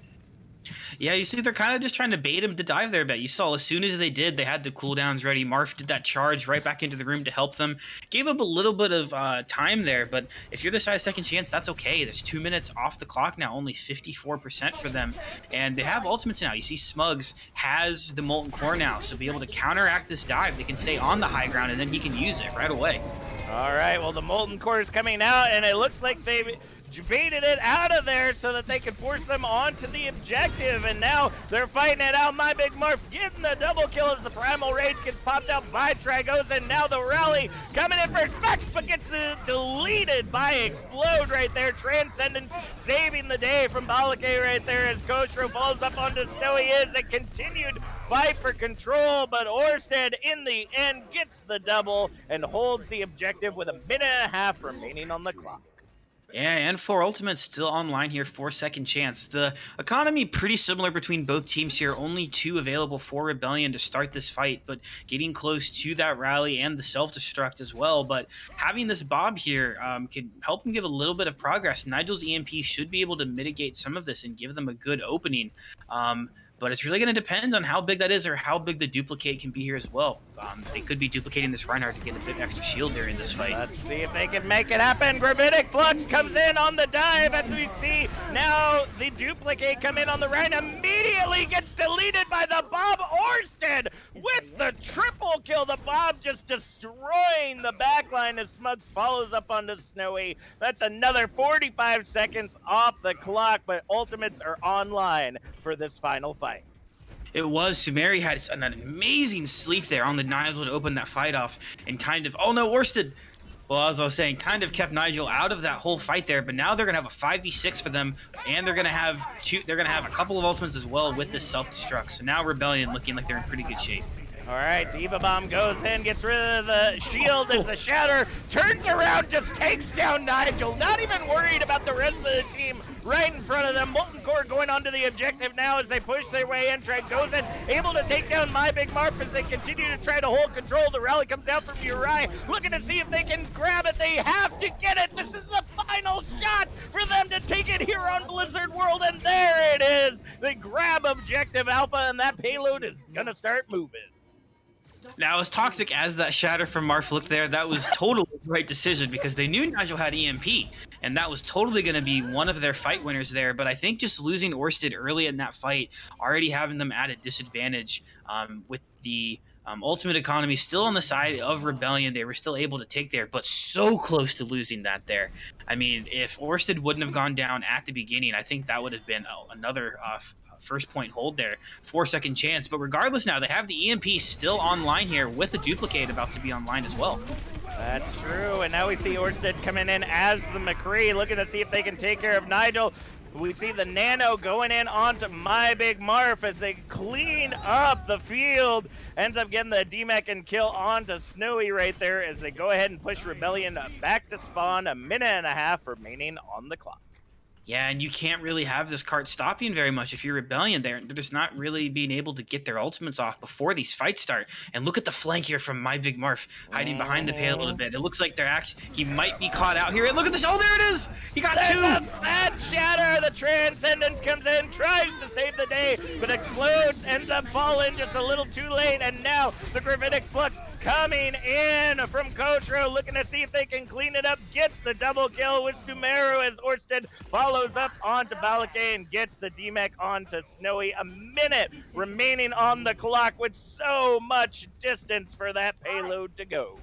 Yeah, you see, they're kind of just trying to bait him to dive there a bit. You saw as soon as they did, they had the cooldowns ready. Marf did that charge right back into the room to help them. Gave up a little bit of time there, but if you're the side of second chance, that's okay. There's 2 minutes off the clock now, only 54% for them. And they have ultimates now. You see Smugs has the Molten Core now, so be able to counteract this dive. They can stay on the high ground, and then he can use it right away. All right, well, the Molten Core is coming out, and it looks like they've baited it out of there so that they can force them onto the objective, and now they're fighting it out. My Big Marf getting the double kill as the Primal Rage gets popped out by Tragos, and now the rally coming in for Vex, but gets deleted by Explode right there. Transcendence saving the day from Balake right there as Koshro falls up onto Snowy. Is a continued fight for control, but Orsted in the end gets the double and holds the objective with a minute and a half remaining on the clock. Yeah, and 4 ultimates still online here for second chance. The economy pretty similar between both teams here. Only 2 available for Rebellion to start this fight, but getting close to that rally and the self-destruct as well. But having this Bob here can help them give a little bit of progress. Nigel's EMP should be able to mitigate some of this and give them a good opening. But it's really going to depend on how big that is or how big the duplicate can be here as well. They could be duplicating this Reinhardt to get a bit extra shield during this fight. Let's see if they can make it happen. Gravitic Flux comes in on the dive as we see now the duplicate come in on the right. Immediately gets deleted by the Bob. Orsted with the triple kill. The Bob just destroying the backline as Smugs follows up onto Snowy. That's another 45 seconds off the clock, but ultimates are online for this final fight. It was. Sumeri had an amazing sleep there on the Nigel to open that fight off and kind of, oh no, Orsted. Well, as I was saying, kind of kept Nigel out of that whole fight there, but now they're going to have a 5v6 for them, and they're going to have a couple of ultimates as well with this self-destruct. So now Rebellion looking like they're in pretty good shape. All right, Diva Bomb goes in, gets rid of the shield as the Shatter turns around, just takes down Nigel. Not even worried about the rest of the team right in front of them. Molten Core going onto the objective now as they push their way in. Trey goes in, able to take down My Big Marf as they continue to try to hold control. The rally comes out from Uri, looking to see if they can grab it. They have to get it. This is the final shot for them to take it here on Blizzard World, and there it is. They grab objective Alpha, and that payload is going to start moving. Now, as toxic as that shatter from Marf looked there, that was totally the right decision because they knew Nigel had EMP, and that was totally going to be one of their fight winners there. But I think just losing Orsted early in that fight, already having them at a disadvantage with the ultimate economy still on the side of Rebellion, they were still able to take there, but so close to losing that there. I mean, if Orsted wouldn't have gone down at the beginning, I think that would have been another first point hold there for second chance. But regardless, now they have the EMP still online here with the duplicate about to be online as well. That's true, and now we see Orsted coming in as the McCree, looking to see if they can take care of Nigel. We see the Nano going in onto My Big Marf as they clean up the field. Ends up getting the DMAC and kill onto Snowy right there as they go ahead and push Rebellion back to spawn. A minute and a half remaining on the clock. Yeah, and you can't really have this cart stopping very much if you're Rebellion there. They're just not really being able to get their ultimates off before these fights start. And look at the flank here from My Big Marf hiding behind the payload a little bit. It looks like he might be caught out here. And look at this. Oh, there it is. He got two. That Shatter. The Transcendence comes in, tries to save the day, but explodes, ends up falling just a little too late. And now the Gravitic Flux coming in from Kotro, looking to see if they can clean it up. Gets the double kill with Sumeru as Orsted follows up onto Balake and gets the DMAC onto Snowy. A minute remaining on the clock with so much distance for that payload to go.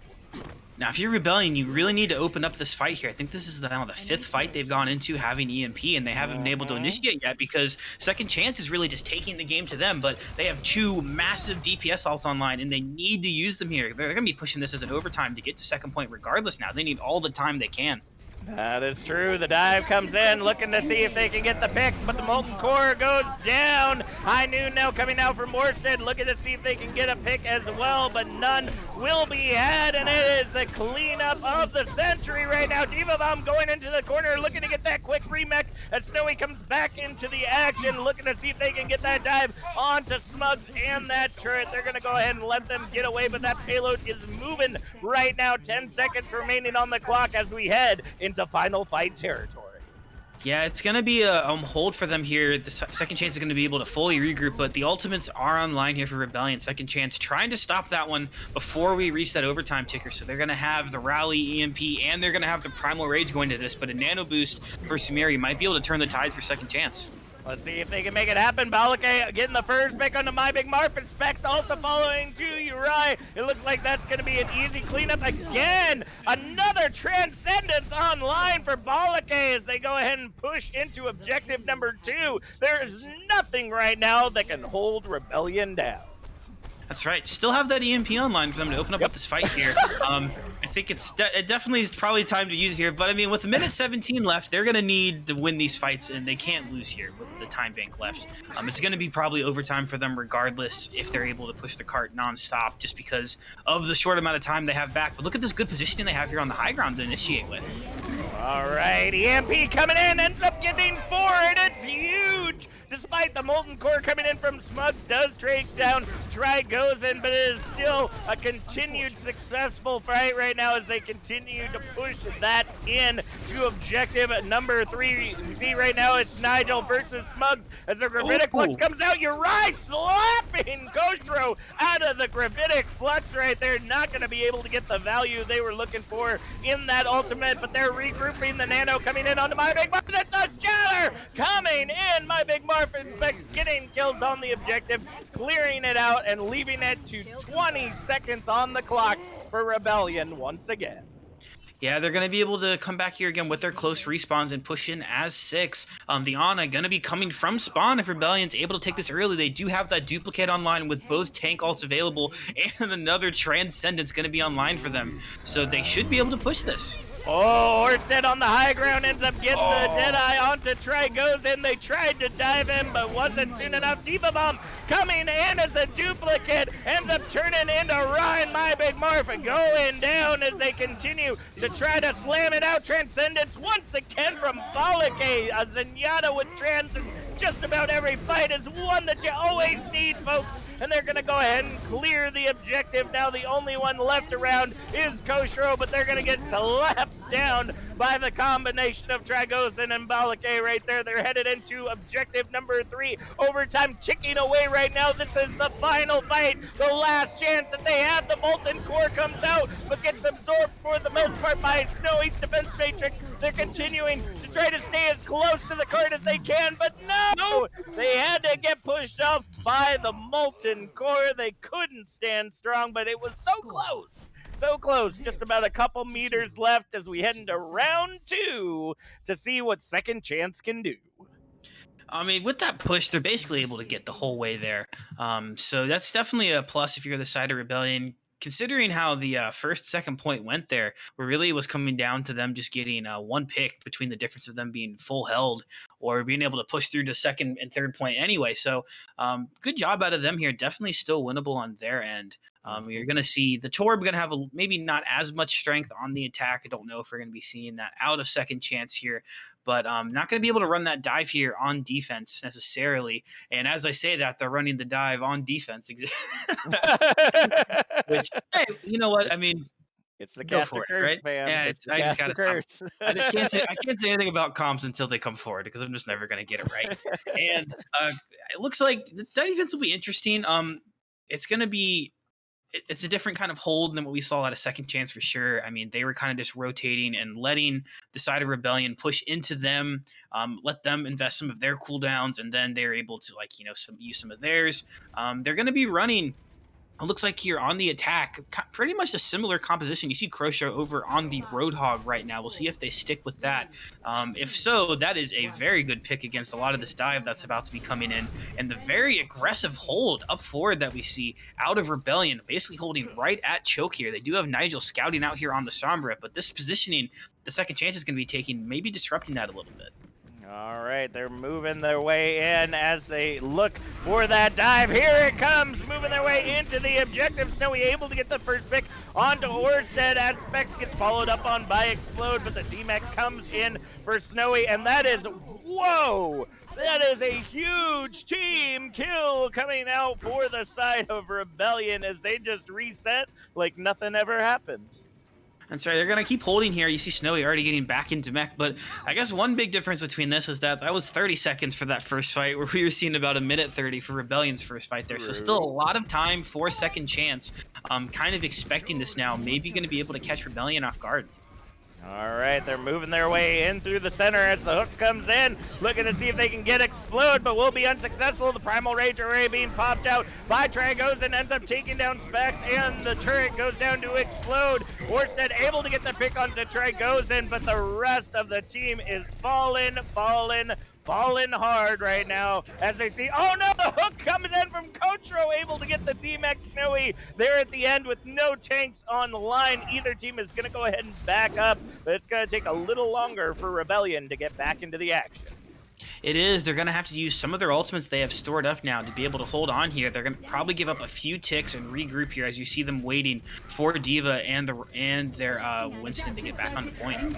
Now, if you're Rebellion, you really need to open up this fight here. I think this is now the 5th fight they've gone into having EMP, and they haven't been able to initiate yet because Second Chance is really just taking the game to them, but they have 2 massive DPS ults online, and they need to use them here. They're going to be pushing this as an overtime to get to second point regardless now. They need all the time they can. That is true. The dive comes in, looking to see if they can get the pick, but the Molten Core goes down. High Noon now coming out from Orsted, looking to see if they can get a pick as well, but none will be had, and it is the cleanup of the century right now. Diva Bomb going into the corner, looking to get that quick remech as Snowy comes back into the action, looking to see if they can get that dive onto Smugs and that turret. They're going to go ahead and let them get away, but that payload is moving right now. 10 seconds remaining on the clock as we head into final fight territory. Yeah, it's going to be a hold for them here. The second chance is going to be able to fully regroup, but the ultimates are online here for Rebellion. Second chance trying to stop that one before we reach that overtime ticker. So they're going to have the Rally EMP and they're going to have the Primal Rage going to this, but a Nano Boost for Sumeri might be able to turn the tide for second chance. Let's see if they can make it happen. Balake getting the first pick onto My Big Marf. Specs also following to Uri. It looks like that's going to be an easy cleanup again. Another Transcendence online for Balake as they go ahead and push into objective number 2. There is nothing right now that can hold Rebellion down. That's right. Still have that EMP online for them to open up this fight here. I think it definitely is probably time to use it here. But I mean, with a minute 17 left, they're going to need to win these fights, and they can't lose here with the time bank left. It's going to be probably overtime for them regardless if they're able to push the cart nonstop just because of the short amount of time they have back. But look at this good positioning they have here on the high ground to initiate with. All right, EMP coming in, ends up getting 4, and it's huge. Despite the Molten Core coming in from Smugs, does trade down, Try goes in, but it is still a continued successful fight right now as they continue to push that in to objective number 3. You see right now it's Nigel versus Smugs as the Gravitic Flux comes out. Uri slapping Koshro out of the Gravitic Flux right there. Not going to be able to get the value they were looking for in that ultimate, but they're regrouping. The Nano coming in onto My Big Marf. That's a shatter coming in. My Big Marf and Specs getting kills on the objective, clearing it out and leaving it to 20 seconds on the clock for Rebellion once again. Yeah, they're going to be able to come back here again with their close respawns and push in as 6. The Ana going to be coming from spawn if Rebellion's able to take this early. They do have that duplicate online with both tank ults available and another Transcendence going to be online for them. So they should be able to push this. Oh, Orsted on the high ground ends up getting the Deadeye onto Try, goes in. They tried to dive in, but wasn't soon enough. Diva Bomb coming in as a duplicate, ends up turning into Ryan My Big Marf, going down as they continue to try to slam it out. Transcendence once again from Balake. A Zenyatta with Trans just about every fight is one that you always need, folks. And they're going to go ahead and clear the objective. Now the only one left around is Koshro, but they're going to get slapped down by the combination of Tragosan and Balake right there. They're headed into objective number 3. Overtime ticking away right now. This is the final fight. The last chance that they have. The Molten Core comes out, but gets absorbed for the most part by Snowy's defense matrix. They're continuing to try to stay as close to the card as they can, but no! They had to get pushed off by the Molten Core. They couldn't stand strong, but it was so close. So close, just about a couple meters left as we head into round 2 to see what second chance can do. I mean, with that push, they're basically able to get the whole way there. So that's definitely a plus if you're the side of Rebellion. Considering how the second point went there, where really it was coming down to them just getting one pick between the difference of them being full held or being able to push through to second and third point anyway. So good job out of them here. Definitely still winnable on their end. You're going to see the Torb going to have maybe not as much strength on the attack. I don't know if we're going to be seeing that out of second chance here, but not going to be able to run that dive here on defense necessarily. And as I say that, they're running the dive on defense. Which, hey, you know what? I mean, it's the caster curse, right? man. Yeah, I just gotta curse. I can't say anything about comps until they come forward because I'm just never gonna get it right. And it looks like that defense will be interesting. It's gonna be. It's a different kind of hold than what we saw at a second chance for sure. I mean, they were kind of just rotating and letting the side of Rebellion push into them, let them invest some of their cooldowns, and then they're able to use some of theirs. They're going to be running. It looks like here on the attack, pretty much a similar composition. You see Crochet over on the Roadhog right now. We'll see if they stick with that. If so, that is a very good pick against a lot of this dive that's about to be coming in. And the very aggressive hold up forward that we see out of Rebellion, basically holding right at choke here. They do have Nigel scouting out here on the Sombra, but this positioning, the second chance is going to be taking, maybe disrupting that a little bit. All right, they're moving their way in as they look for that dive. Here it comes, moving their way into the objective. Snowy able to get the first pick onto Orsted as Specs gets followed up on by Explode, but the DMAC comes in for Snowy, and that is, whoa! That is a huge team kill coming out for the side of Rebellion as they just reset like nothing ever happened. That's right. They're going to keep holding here. You see Snowy already getting back into mech. But I guess one big difference between this is that was 30 seconds for that first fight, where we were seeing about a minute 30 for Rebellion's first fight there. So still a lot of time for second chance. Kind of expecting this now. Maybe going to be able to catch Rebellion off guard. All right, they're moving their way in through the center as the hook comes in, looking to see if they can get Explode, but will be unsuccessful. The Primal Rage array being popped out by Tragosen, ends up taking down Specs, and the turret goes down to Explode. Orsted able to get the pick onto Tragosen, but the rest of the team is falling hard right now as they see, oh no, the hook comes in from Kotro, able to get the Team X Snowy there at the end with no tanks on the line. Either team is going to go ahead and back up, but it's going to take a little longer for Rebellion to get back into the action. It is. They're going to have to use some of their ultimates they have stored up now to be able to hold on here. They're going to probably give up a few ticks and regroup here as you see them waiting for D.Va and their Winston to get back on the point.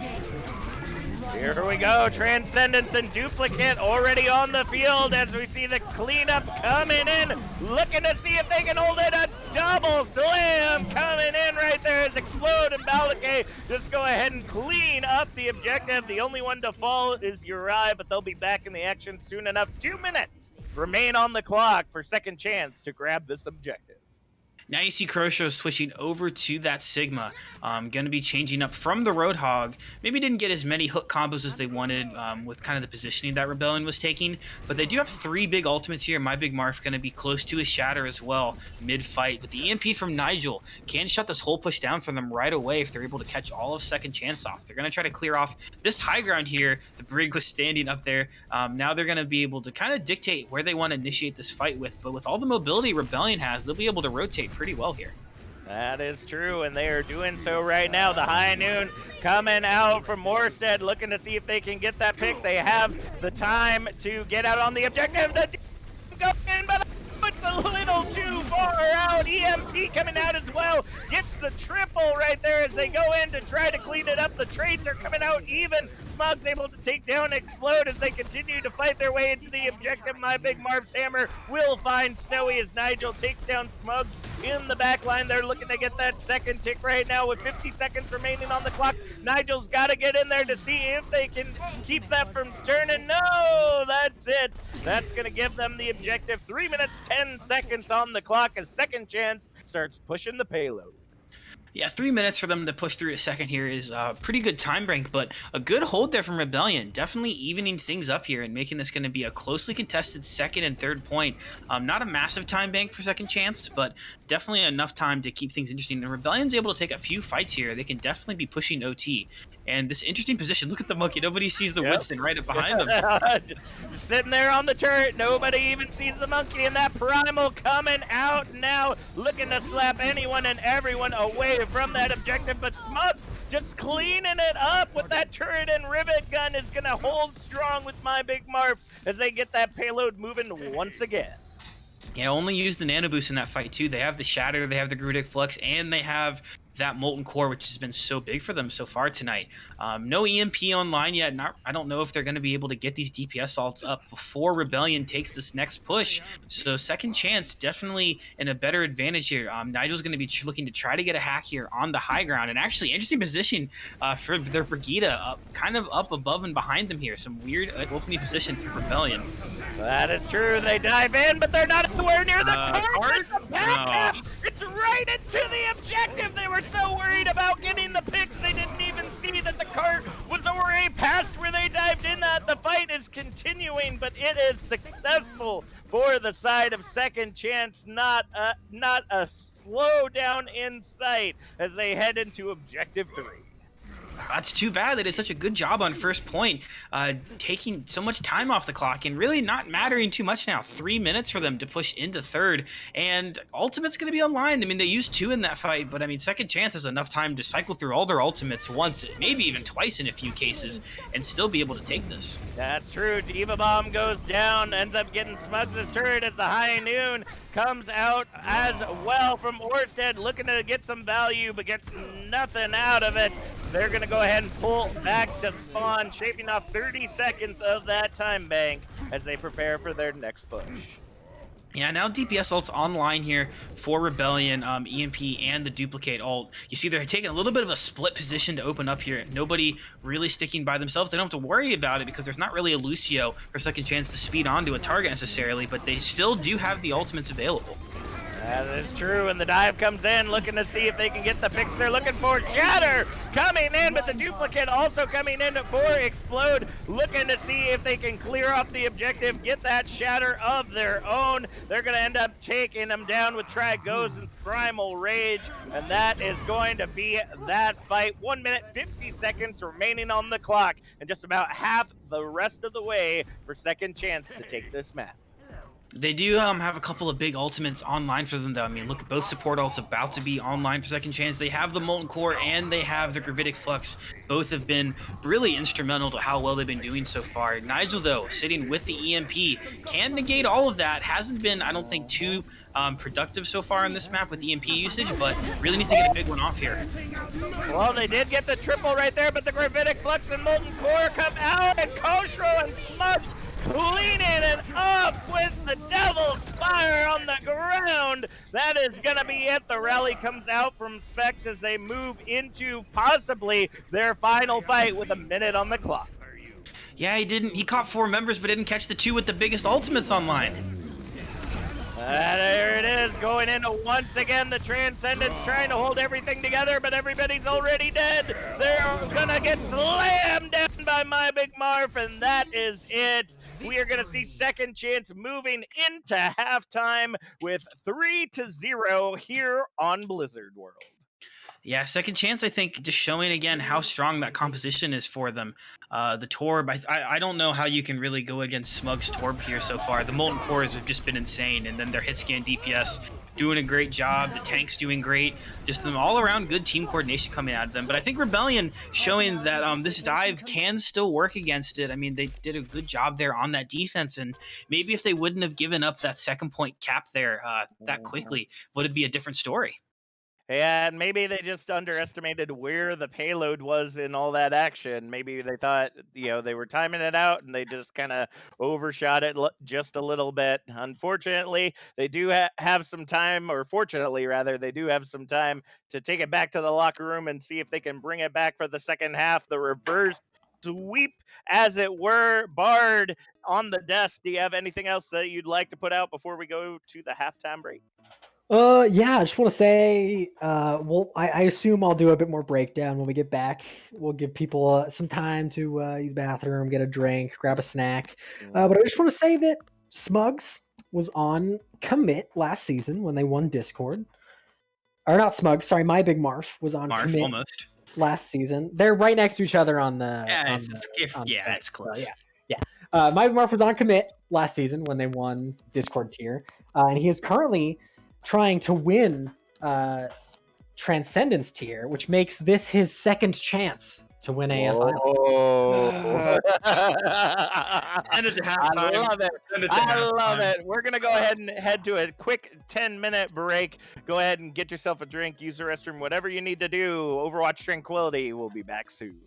Here we go, Transcendence and Duplicate already on the field as we see the cleanup coming in, looking to see if they can hold it. A double slam coming in right there as Explode and Balake just go ahead and clean up the objective. The only one to fall is Uri, but they'll be back in the action soon enough. 2 minutes remain on the clock for second chance to grab this objective. Now you see Crosho switching over to that Sigma. Going to be changing up from the Roadhog. Maybe didn't get as many hook combos as they wanted with kind of the positioning that Rebellion was taking. But they do have 3 big ultimates here. My Big Marf going to be close to his Shatter as well mid-fight. But the EMP from Nigel can shut this whole push down for them right away if they're able to catch all of second chance off. They're going to try to clear off this high ground here. The Brig was standing up there. Now they're going to be able to kind of dictate where they want to initiate this fight with. But with all the mobility Rebellion has, they'll be able to rotate pretty well here. That is true, and they are doing so right now. The High Noon coming out from Morstead, looking to see if they can get that pick. They have the time to get out on the objective. The go in, but it's a little too far out. EMP coming out as well. Gets the triple right there as they go in to try to clean it up. The trades are coming out even. Smug's able to take down Explode as they continue to fight their way into the objective. My Big Marv's hammer will find Snowy as Nigel takes down Smug in the back line. They're looking to get that second tick right now with 50 seconds remaining on the clock. Nigel's got to get in there to see if they can keep that from turning. No, that's it. That's going to give them the objective. 3 minutes, 10 seconds on the clock as second chance starts pushing the payload. Yeah, 3 minutes for them to push through to second here is a pretty good time break, but a good hold there from Rebellion. Definitely evening things up here and making this going to be a closely contested second and third point. Not a massive time bank for second chance, but definitely enough time to keep things interesting. And Rebellion's able to take a few fights here. They can definitely be pushing OT. And this interesting position, look at the monkey. Nobody sees the Winston right behind him. Just sitting there on the turret. Nobody even sees the monkey. And that Primal coming out now, looking to slap anyone and everyone away from that objective. But Smug just cleaning it up with that turret and rivet gun is going to hold strong with My Big Marv as they get that payload moving once again. Yeah, only used the nano boost in that fight too. They have the Shatter, they have the Grudic Flux, and they have that Molten Core, which has been so big for them so far tonight. No EMP online yet. I don't know if they're going to be able to get these DPS ults up before Rebellion takes this next push. So second chance, definitely in a better advantage here. Nigel's going to be looking to try to get a hack here on the high ground. And actually, interesting position for their Brigida, kind of up above and behind them here. Some weird opening position for Rebellion. That is true. They dive in, but they're not anywhere near the card. No. It's right into the objective. They were so worried about getting the picks, they didn't even see that the cart was already past where they dived in. That the fight is continuing, but it is successful for the side of second chance. Not a slowdown in sight as they head into objective 3. That's too bad. They did such a good job on first point, taking so much time off the clock and really not mattering too much now. 3 minutes for them to push into third, and ultimate's going to be online. I mean, they used 2 in that fight, but I mean, second chance is enough time to cycle through all their ultimates once, maybe even twice in a few cases, and still be able to take this. That's true. Diva Bomb goes down, ends up getting Smugs' turret as the High Noon comes out as well from Orsted, looking to get some value, but gets nothing out of it. They're going to go ahead and pull back to spawn, shaving off 30 seconds of that time bank as they prepare for their next push. Yeah, now DPS ult's online here for Rebellion, EMP, and the duplicate ult. You see they're taking a little bit of a split position to open up here. Nobody really sticking by themselves. They don't have to worry about it because there's not really a Lucio for second chance to speed onto a target necessarily, but they still do have the ultimates available. That is true, and the dive comes in, looking to see if they can get the picks they're looking for. Shatter coming in, but the duplicate also coming in for Explode, looking to see if they can clear up the objective, get that Shatter of their own. They're going to end up taking them down with Trago's Primal Rage, and that is going to be that fight. 1 minute, 50 seconds remaining on the clock, and just about half the rest of the way for second chance to take this map. They do have a couple of big ultimates online for them, though. I mean, look, both support ults about to be online for second chance. They have the Molten Core and they have the Gravitic Flux. Both have been really instrumental to how well they've been doing so far. Nigel, though, sitting with the EMP, can negate all of that. Hasn't been, I don't think, too productive so far on this map with EMP usage, but really needs to get a big one off here. Well, they did get the triple right there, but the Gravitic Flux and Molten Core come out, and Koshro and Smugs cleaning it up with the Devil's Fire on the ground. That is going to be it. The rally comes out from Specs as they move into possibly their final fight with a minute on the clock. Yeah, he caught 4 members, but didn't catch the 2 with the biggest ultimates online. There it is, going into once again the Transcendence, trying to hold everything together, but everybody's already dead. They're gonna get slammed down by My Big Marf, and that is it. We are gonna see second chance moving into halftime with 3-0 here on Blizzard World. Yeah, second chance, I think, just showing again how strong that composition is for them. The Torb, I don't know how you can really go against Smug's Torb here so far. The Molten Cores have just been insane, and then their hit scan DPS doing a great job. The tanks doing great. Just an all-around good team coordination coming out of them. But I think Rebellion showing that this dive can still work against it. I mean, they did a good job there on that defense, and maybe if they wouldn't have given up that second point cap there that quickly, would it be a different story? And maybe they just underestimated where the payload was in all that action. Maybe they thought, they were timing it out and they just kind of overshot it just a little bit. Unfortunately, they do have some time, or fortunately, rather, they do have some time to take it back to the locker room and see if they can bring it back for the second half. The reverse sweep, as it were. Bard on the desk. Do you have anything else that you'd like to put out before we go to the halftime break? Yeah, I just want to say, I assume I'll do a bit more breakdown when we get back. We'll give people some time to use the bathroom, get a drink, grab a snack. But I just want to say that Smugs was on commit last season when they won Discord. Or not Smugs, sorry, My Big Marf was on Marf, commit almost. last season. They're right next to each other on the. Yeah, it's close. So, yeah. My Big Marf was on commit last season when they won Discord tier, and he is currently trying to win Transcendence tier, which makes this his second chance to win AFI. I love it. I love it. We're going to go ahead and head to a quick 10-minute break. Go ahead and get yourself a drink, use the restroom, whatever you need to do. Overwatch Tranquility. We'll be back soon.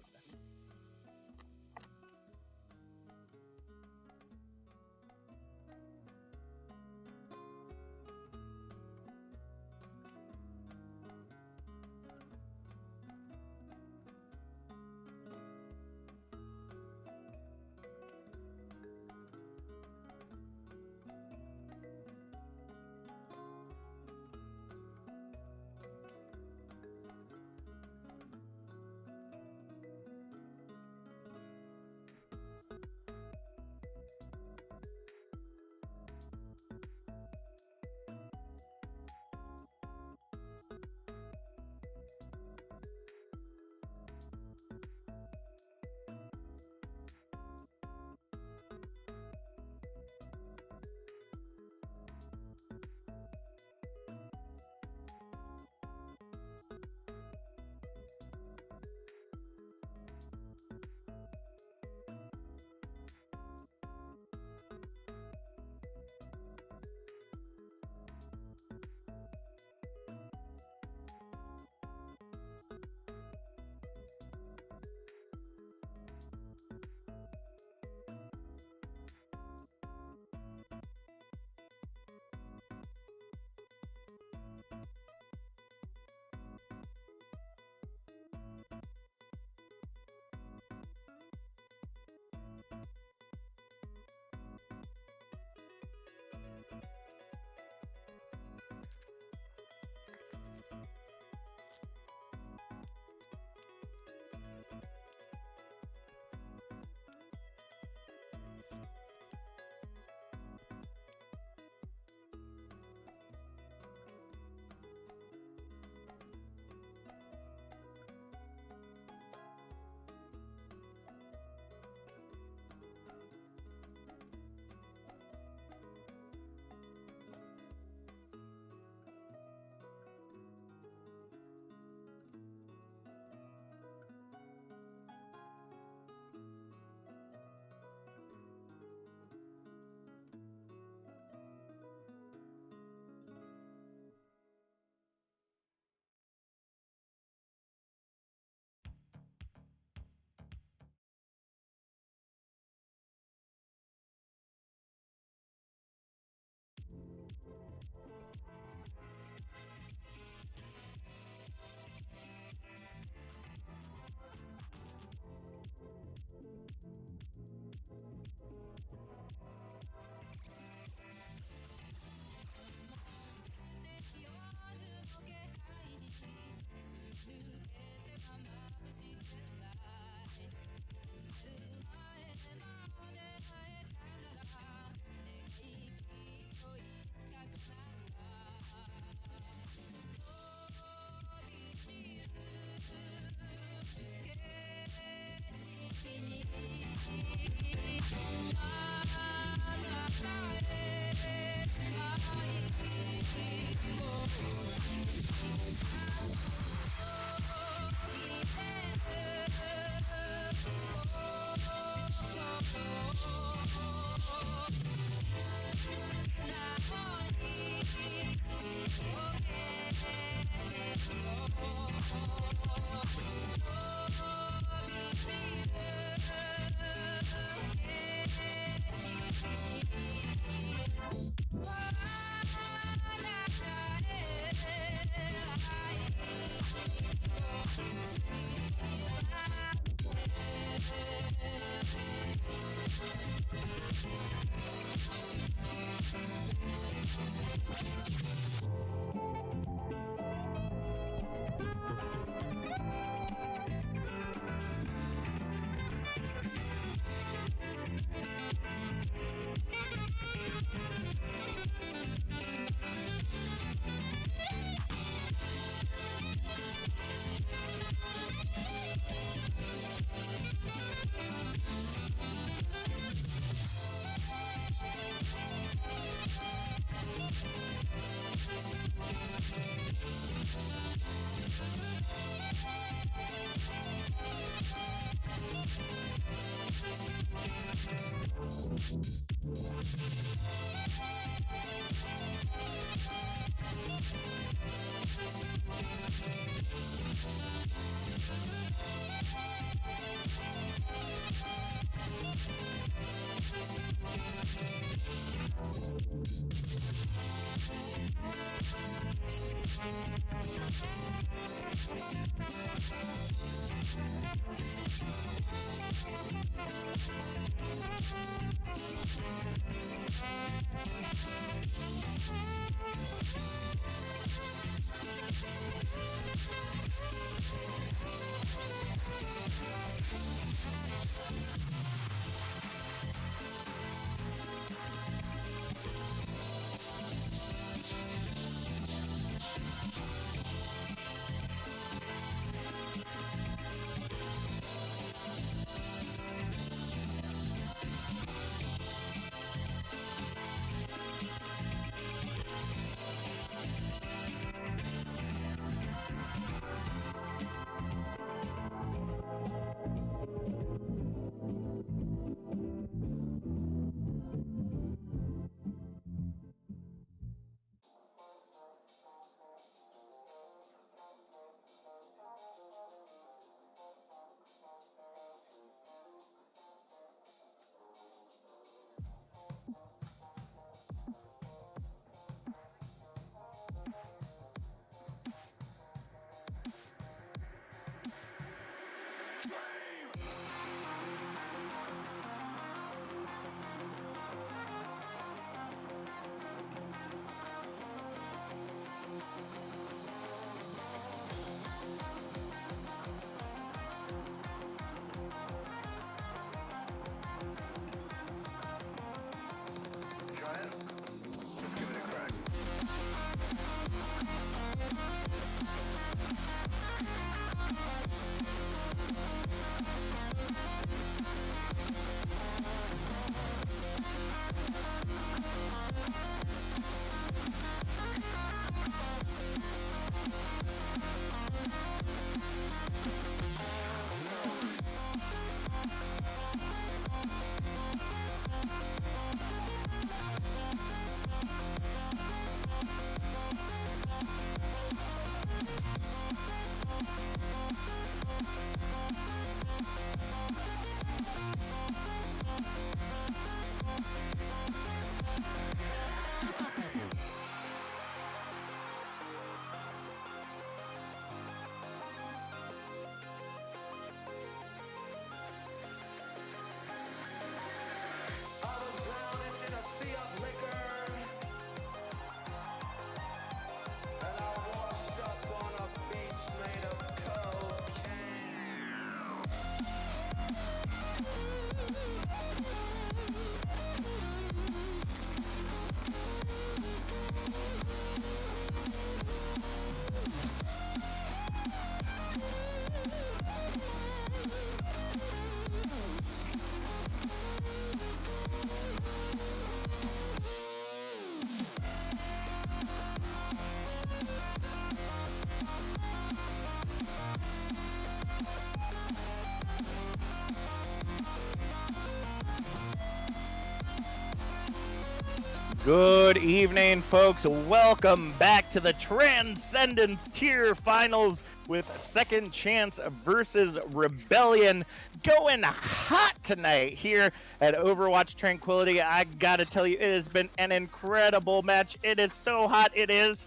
Good evening, folks. Welcome back to the Transcendence Tier Finals with Second Chance versus Rebellion. Going hot tonight here at Overwatch Tranquility. I gotta tell you, it has been an incredible match. It is so hot. It is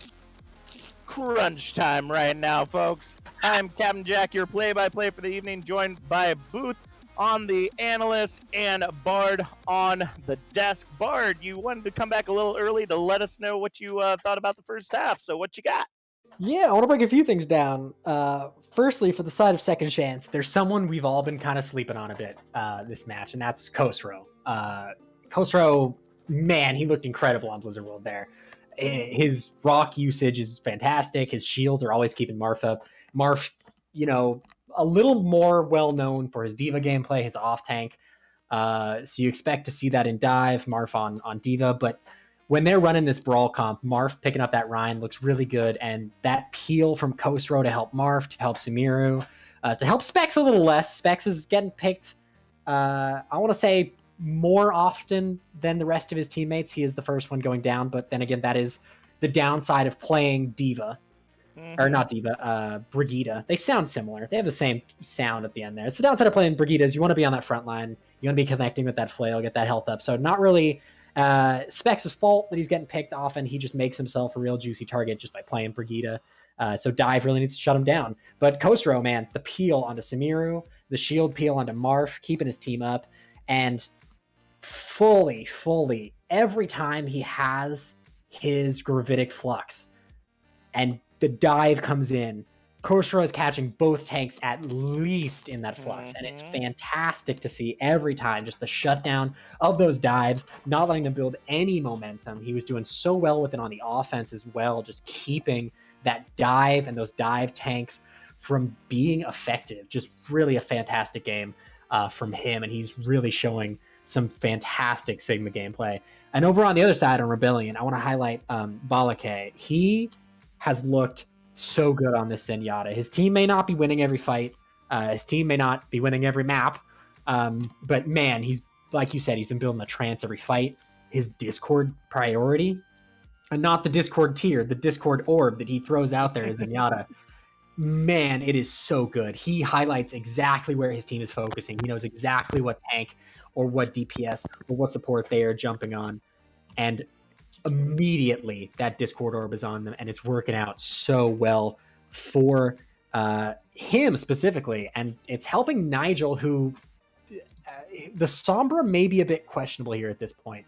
crunch time right now, folks. I'm Captain Jack, your play-by-play for the evening, joined by Booth on the analyst and Bard on the desk. Bard, you wanted to come back a little early to let us know what you thought about the first half. So what you got? Yeah, I want to break a few things down. Firstly, for the side of Second Chance, there's someone we've all been kind of sleeping on a bit this match, and that's Khosrow. Khosrow, man, he looked incredible on Blizzard World there. His rock usage is fantastic. His shields are always keeping Marth up. Marth, a little more well known for his Diva gameplay, his off tank. So you expect to see that in Dive, Marth on Diva, but when they're running this brawl comp, Marth picking up that Rhine looks really good, and that peel from Khosrow to help Marth, to help Sumeru, to help Specs a little less. Specs is getting picked, I want to say, more often than the rest of his teammates. He is the first one going down, but then again, that is the downside of playing Diva. Or not Diva, Brigitte. They sound similar. They have the same sound at the end there. It's the downside of playing Brigitte is you want to be on that front line. You want to be connecting with that flail, get that health up. So not really Specs' fault that he's getting picked often. He just makes himself a real juicy target just by playing Brigitte. So Dive really needs to shut him down. But Khosrow, man, the peel onto Sumeru, the shield peel onto Marth, keeping his team up, and fully, every time he has his Gravitic Flux and the dive comes in, Khosrow is catching both tanks at least in that flux, and it's fantastic to see every time, just the shutdown of those dives, not letting them build any momentum. He was doing so well with it on the offense as well, just keeping that dive and those dive tanks from being effective. Just really a fantastic game from him, and he's really showing some fantastic Sigma gameplay. And over on the other side on Rebellion, I want to highlight Balake. He has looked so good on this Zenyatta. His team may not be winning every fight. His team may not be winning every map. But man, he's, like you said, he's been building the trance every fight. His Discord priority, and not the Discord tier, the Discord orb that he throws out there as Zenyatta. Man, it is so good. He highlights exactly where his team is focusing. He knows exactly what tank or what DPS or what support they are jumping on. And immediately that Discord orb is on them, and it's working out so well for him specifically, and it's helping Nigel, who the Sombra may be a bit questionable here at this point,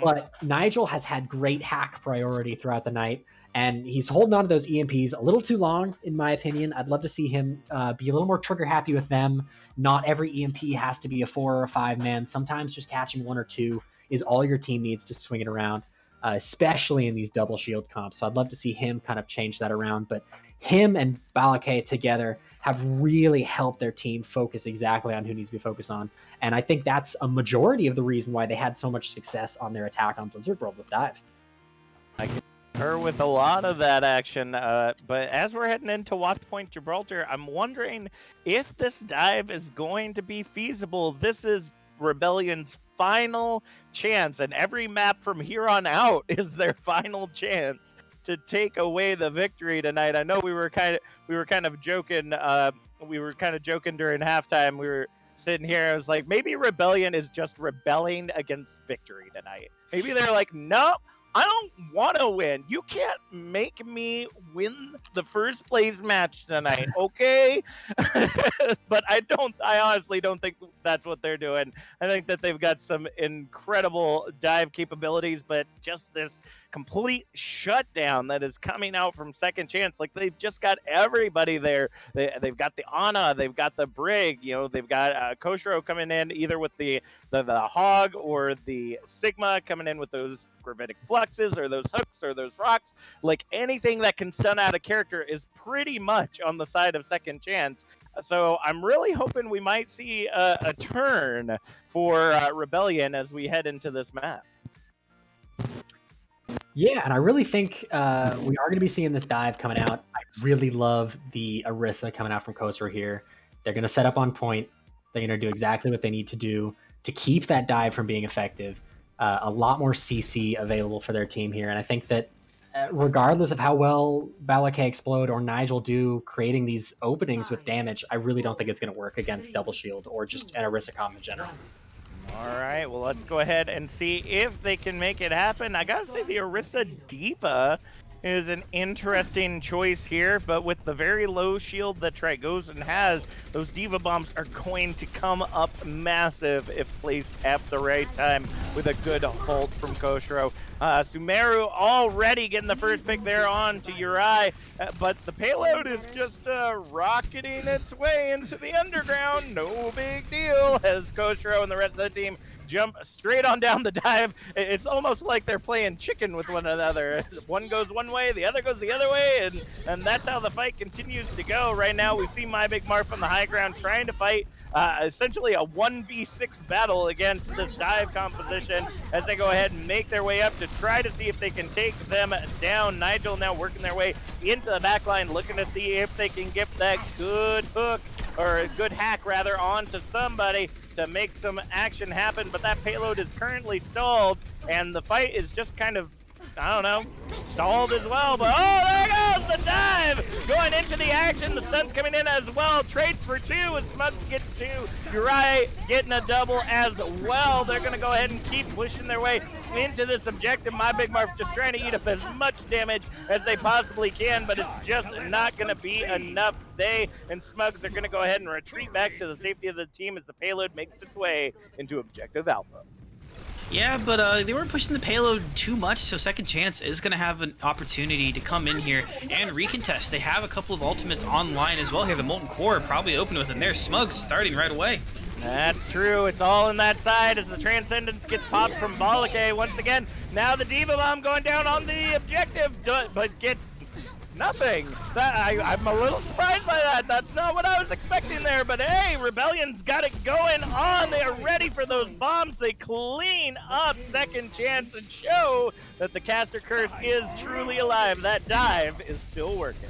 but Nigel has had great hack priority throughout the night, and he's holding on to those EMPs a little too long, in my opinion. I'd love to see him be a little more trigger happy with them. Not every EMP has to be a 4 or a 5 man. Sometimes just catching 1 or 2 is all your team needs to swing it around. Especially in these double shield comps. So I'd love to see him kind of change that around. But him and Balake together have really helped their team focus exactly on who needs to be focused on. And I think that's a majority of the reason why they had so much success on their attack on Blizzard World with Dive. I concur with a lot of that action. But as we're heading into Watchpoint Gibraltar, I'm wondering if this dive is going to be feasible. This is Rebellion's final chance, and every map from here on out is their final chance to take away the victory tonight. I know we were kind of joking. We were kind of joking during halftime. We were sitting here. I was like, maybe Rebellion is just rebelling against victory tonight. Maybe they're like, no, I don't want to win. You can't make me win the first place match tonight, okay? But I honestly don't think that's what they're doing. I think that they've got some incredible dive capabilities, but just this complete shutdown that is coming out from Second Chance. Like, they've just got everybody there. They've got the Ana, they've got the Brig, they've got Khosrow coming in either with the Hog or the Sigma, coming in with those gravitic fluxes or those hooks or those rocks. Like, anything that can stun out a character is pretty much on the side of Second Chance. So I'm really hoping we might see a turn for Rebellion as we head into this map. Yeah, and I really think we are going to be seeing this dive coming out. I really love the Orisa coming out from Khosrow here. They're going to set up on point. They're going to do exactly what they need to do to keep that dive from being effective. a lot more CC available for their team here. And I think that regardless of how well Balakay Explode or Nigel do creating these openings with damage, I really don't think it's going to work against Double Shield or just an Orisa comp in general. All right, well, let's go ahead and see if they can make it happen. I gotta say, the Orisa Diva is an interesting choice here, but with the very low shield that Trigozin has, those Diva Bombs are going to come up massive if placed at the right time with a good ult from Koshiro. Sumeru already getting the first pick there on to Uri, but the payload is just rocketing its way into the underground. No big deal as Koshiro and the rest of the team jump straight on down the dive. It's almost like they're playing chicken with one another. One goes one way, the other goes the other way, and that's how the fight continues to go. Right now, we see My Big Marf on the high ground trying to fight essentially a 1v6 battle against this dive composition as they go ahead and make their way up to try to see if they can take them down. Nigel now working their way into the back line, looking to see if they can get that good hook, or a good hack rather, onto somebody to make some action happen, but that payload is currently stalled, and the fight is just kind of, I don't know, stalled as well. But oh, there goes the dive going into the action. The stun's coming in as well. Trade for two as Smugs gets two. Uri getting a double as well. They're going to go ahead and keep pushing their way into this objective. My Big Marf just trying to eat up as much damage as they possibly can, but it's just not going to be enough. They and Smugs are going to go ahead and retreat back to the safety of the team as the payload makes its way into Objective Alpha. Yeah, but they weren't pushing the payload too much, so Second Chance is going to have an opportunity to come in here and recontest. They have a couple of ultimates online as well here. The Molten Core probably open with them there. Smugs starting right away. That's true. It's all in that side as the Transcendence gets popped from Balakay once again. Now the Diva Bomb going down on the objective, but gets nothing. I'm a little surprised by that. That's not what I was expecting there, but hey, Rebellion's got it going on. They are ready for those bombs. They clean up Second Chance and show that the caster curse is truly alive. That dive is still working.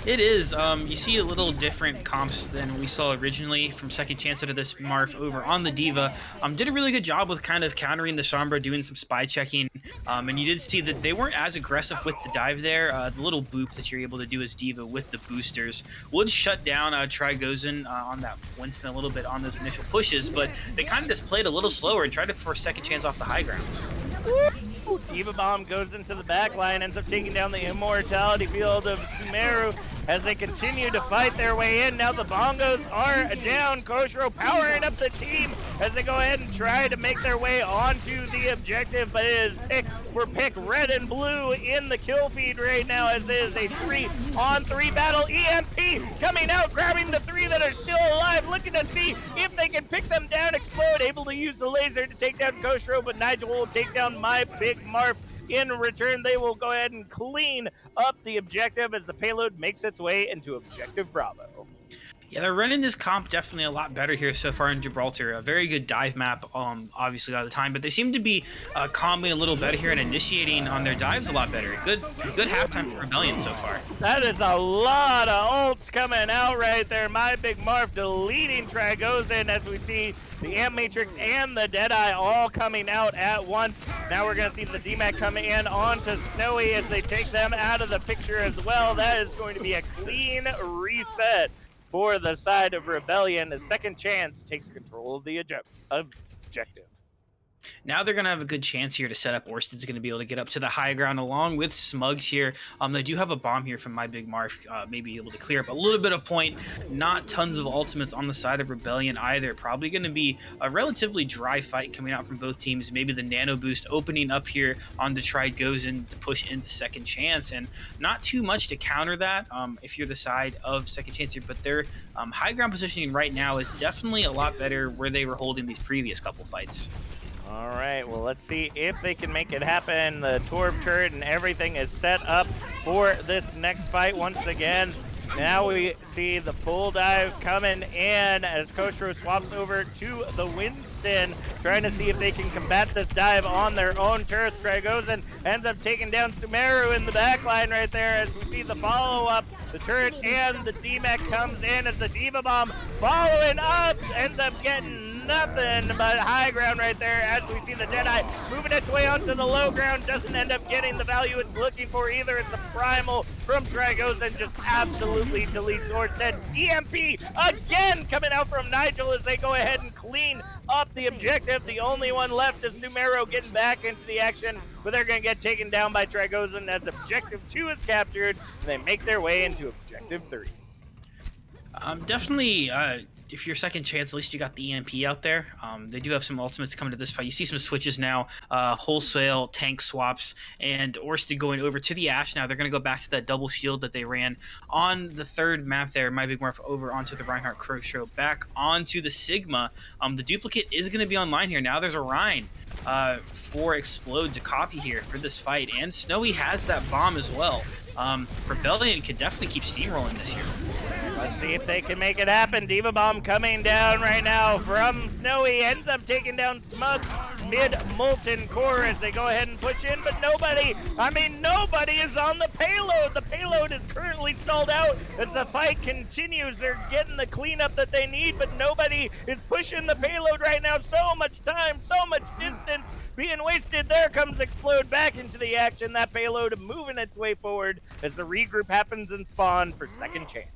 It is. You see a little different comps than we saw originally from Second Chance out of this Marf over on the Diva. Did a really good job with kind of countering the Sombra, doing some spy checking. And you did see that they weren't as aggressive with the dive there. The little boop that you're able to do as Diva with the boosters would shut down Trigozin on that Winston a little bit on those initial pushes, but they kind of just played a little slower and tried to force Second Chance off the high grounds. Diva Bomb goes into the back line, ends up taking down the immortality field of Sumeru as they continue to fight their way in. Now the bongos are down. Koshiro powering up the team as they go ahead and try to make their way onto the objective, but it is pick for pick, red and blue in the kill feed right now as it is a 3-on-3 battle. EMP coming out, grabbing the three that are still alive, looking to see if they can pick them down. Explode, able to use the laser to take down Koshiro, but Nigel will take down My Big Marf. In return, they will go ahead and clean up the objective as the payload makes its way into Objective Bravo. Yeah, they're running this comp definitely a lot better here so far in Gibraltar. A very good dive map, obviously, all the time, but they seem to be combing a little better here and initiating on their dives a lot better. Good halftime for Rebellion so far. That is a lot of ults coming out right there. My Big Marf deleting Trigozin as we see the Amp Matrix and the Deadeye all coming out at once. Now we're going to see the DMAC come in onto Snowy as they take them out of the picture as well. That is going to be a clean reset for the side of Rebellion as Second Chance takes control of the objective. Now they're going to have a good chance here to set up. Orsted's going to be able to get up to the high ground along with Smugs here. They do have a bomb here from My Big Marf, maybe able to clear up a little bit of point. Not tons of ultimates on the side of Rebellion either. Probably going to be a relatively dry fight coming out from both teams. Maybe the Nano Boost opening up here on the Trigozin to push into Second Chance, and not too much to counter that if you're the side of Second Chance here. But their high ground positioning right now is definitely a lot better where they were holding these previous couple fights. All right, well, let's see if they can make it happen. The Torb turret and everything is set up for this next fight once again. Now we see the full dive coming in as Koshiro swaps over to the Winston, trying to see if they can combat this dive on their own turf. Dragozan ends up taking down Sumeru in the back line right there as we see the follow-up. The turret and the D-Mech comes in as the Diva Bomb following up, ends up getting nothing but high ground right there as we see the Jedi moving its way onto the low ground, doesn't end up getting the value it's looking for either. It's the Primal from Dragozan, just absolutely deletes Orsted. EMP again coming out from Nigel as they go ahead and clean up the objective. The only one left is Sumeru getting back into the action, but they're going to get taken down by Dragozan as Objective 2 is captured, and they make their way into Objective 3. Definitely, if you're second chance, at least you got the EMP out there. They do have some ultimates coming to this fight. You see some switches now, wholesale tank swaps, and Orsted going over to the Ash now. They're going to go back to that double shield that they ran on the third map there. My Big Morph over onto the Reinhardt Crowshow, back onto the Sigma. The duplicate is going to be online here. Now there's a Rhine for Explode to copy here for this fight, and Snowy has that bomb as well. Rebellion can definitely keep steamrolling this year. Let's see if they can make it happen. Diva Bomb coming down right now from Snowy, ends up taking down Smug mid-Molten Core as they go ahead and push in, but nobody is on the payload. The payload is currently stalled out as the fight continues. They're getting the cleanup that they need, but nobody is pushing the payload right now. So much time, so much distance being wasted. There comes Explode back into the action. That payload moving its way forward as the regroup happens and spawn for second chance.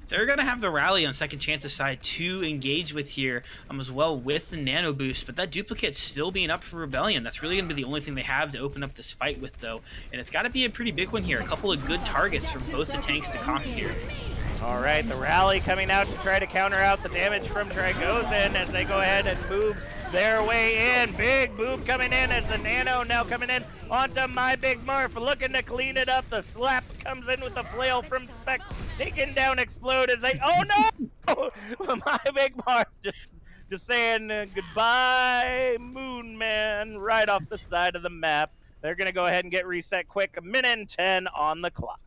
They're going to have the rally on second chance's side to engage with here as well with the nano boost, but that duplicate's still being up for Rebellion. That's really going to be the only thing they have to open up this fight with, though, and it's got to be a pretty big one here. A couple of good targets from both the tanks to copy here. All right, the rally coming out to try to counter out the damage from Dragozan as they go ahead and move their way in. Big move coming in as the Nano now coming in onto My Big Morph, looking to clean it up. The slap comes in with the flail from Specs, taking down Explode as they, oh no! My Big Morph just saying goodbye, Moon Man, right off the side of the map. They're gonna go ahead and get reset quick. 1:10 on the clock.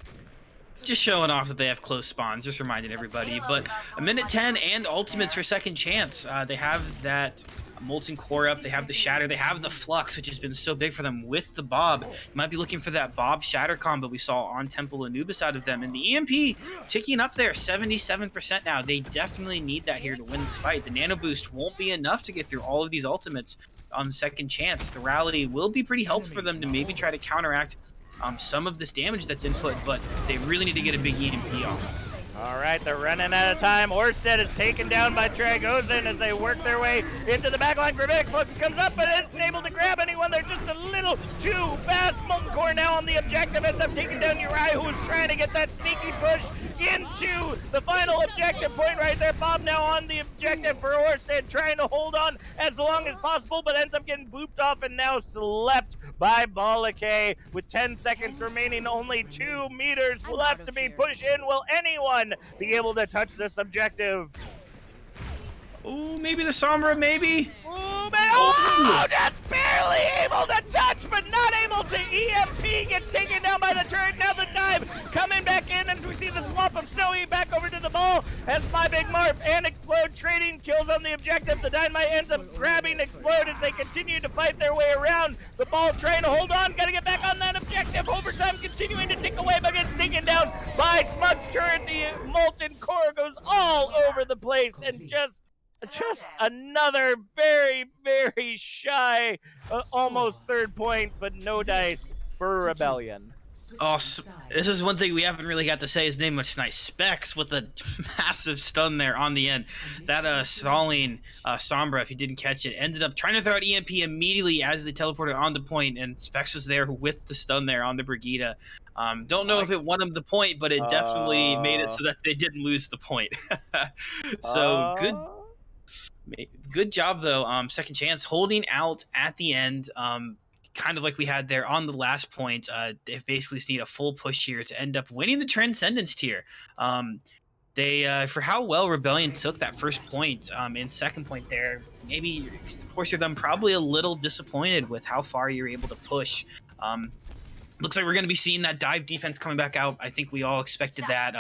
Just showing off that they have close spawns, just reminding everybody. But 1:10 and ultimates for second chance. They have that Molten Core up, they have the Shatter, they have the Flux, which has been so big for them with the Bob. You might be looking for that Bob Shatter combo we saw on Temple Anubis out of them. And the EMP ticking up there, 77% now. They definitely need that here to win this fight. The Nano Boost won't be enough to get through all of these ultimates on second chance. The rally will be pretty helpful for them to maybe try to counteract some of this damage that's input, but they really need to get a big EMP off. All right, they're running out of time. Orsted is taken down by Dragozan as they work their way into the backline. Gravitic Focus comes up, but isn't able to grab anyone. They're just a little too fast. Molten Core now on the objective, ends up taking down Uriah, who is trying to get that sneaky push into the final objective point right there. Bob now on the objective for Orsted, trying to hold on as long as possible, but ends up getting booped off and now slept by Balake with 10 seconds remaining. Only 2 meters left to be pushed in. Will anyone be able to touch this objective? Ooh, maybe the Sombra, maybe? Ooh, man. Oh, just barely able to touch, but not able to. EMP gets taken down by the turret. Now the dive coming back in as we see the swap of Snowy back over to the ball as My Big Morph and Explode trading kills on the objective. The Dynamite ends up grabbing Explode as they continue to fight their way around. The ball trying to hold on, gotta get back on that objective. Overtime continuing to tick away, but gets taken down by Smug's turret. The Molten Core goes all over the place and just another very, very shy, almost third point, but no dice for Rebellion. Oh, this is one thing we haven't really got to say his name much tonight. Specs with a massive stun there on the end. That stalling Sombra, if you didn't catch it, ended up trying to throw out EMP immediately as they teleported on the point, and Specs was there with the stun there on the Brigida. Don't know if it won them the point, but it definitely made it so that they didn't lose the point. So good job though. Second chance holding out at the end. Kind of like we had there on the last point. They basically just need a full push here to end up winning the Transcendence tier. They for how well Rebellion took that first point in second point there, maybe of course you're them probably a little disappointed with how far you're able to push. Looks like we're going to be seeing that dive defense coming back out. I think we all expected that.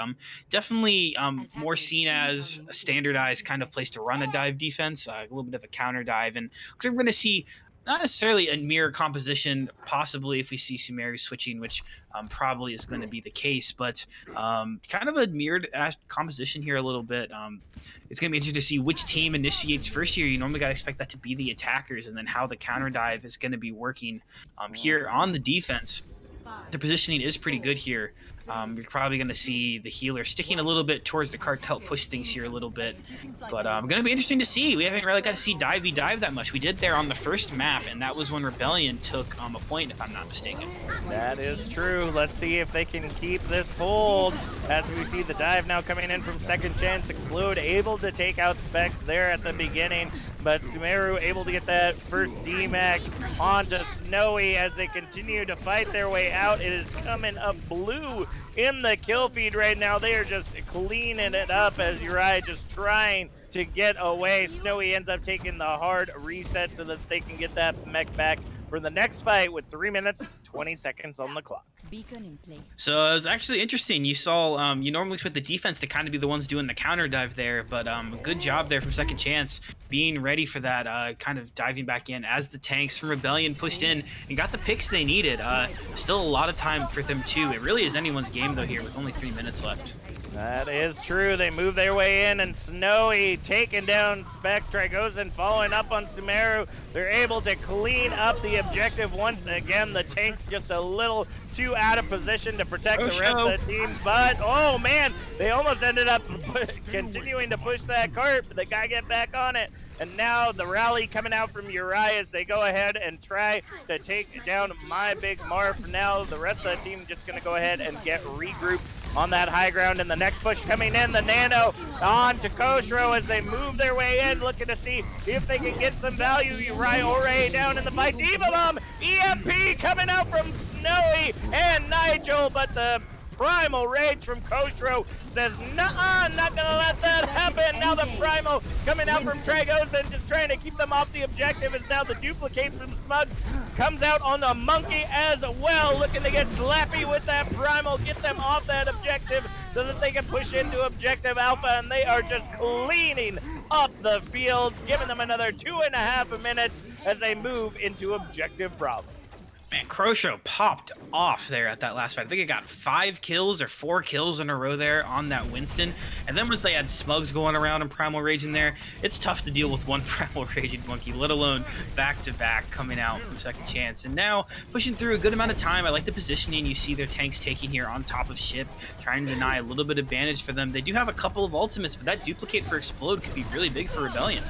Definitely more seen as a standardized kind of place to run a dive defense, a little bit of a counter dive. And looks like we're going to see not necessarily a mirror composition, possibly if we see Sumeru switching, which probably is going to be the case, but kind of a mirrored composition here a little bit. It's going to be interesting to see which team initiates first here. You normally got to expect that to be the attackers, and then how the counter dive is going to be working here on the defense. The positioning is pretty good here. You're probably going to see the healer sticking a little bit towards the cart to help push things here a little bit. But going to be interesting to see. We haven't really got to see Dive that much. We did there on the first map, and that was when Rebellion took a point, if I'm not mistaken. That is true. Let's see if they can keep this hold. As we see the dive now coming in from Second Chance. Explode able to take out Specs there at the beginning. But Sumeru able to get that first DMAC onto Snowy as they continue to fight their way out. It is coming up blue in the kill feed right now. They are just cleaning it up as Uri just trying to get away. Snowy ends up taking the hard reset so that they can get that mech back for the next fight with 3 minutes, 20 seconds on the clock. So it was actually interesting. You saw, you normally expect the defense to kind of be the ones doing the counter dive there, but good job there from Second Chance being ready for that, kind of diving back in as the tanks from Rebellion pushed in and got the picks they needed. Still a lot of time for them too. It really is anyone's game though here with only 3 minutes left. That is true. They move their way in, and Snowy taking down Specs. Trigozin following up on Sumeru. They're able to clean up the objective once again. The tank's just a little too out of position to protect the rest of the team, but oh man, they almost ended up continuing to push that cart, but they gotta get back on it. And now the rally coming out from Uri as they go ahead and try to take down My Big Marf. Now the rest of the team just gonna go ahead and get regrouped on that high ground. And the next push coming in, the Nano on to Koshro as they move their way in, looking to see if they can get some value. Uri already down in the fight. Diva Bomb, EMP coming out from Snowy and Nigel, but the Primal Rage from Koshro says, nuh-uh, not gonna let that happen. Now the Primal coming out from Tragos and just trying to keep them off the objective. Is now the duplicate from Smugs comes out on the Monkey as well, looking to get slappy with that Primal, get them off that objective so that they can push into objective Alpha, and they are just cleaning up the field, giving them another 2.5 minutes as they move into objective Bravo. Man, Croshow popped off there at that last fight. I think it got 5 kills or 4 kills in a row there on that Winston. And then once they had Smugs going around and Primal Rage in there, it's tough to deal with one Primal Raging Monkey, let alone back-to-back coming out from Second Chance. And now pushing through a good amount of time. I like the positioning you see their tanks taking here on top of ship, trying to deny a little bit of advantage for them. They do have a couple of ultimates, but that duplicate for Explode could be really big for Rebellion.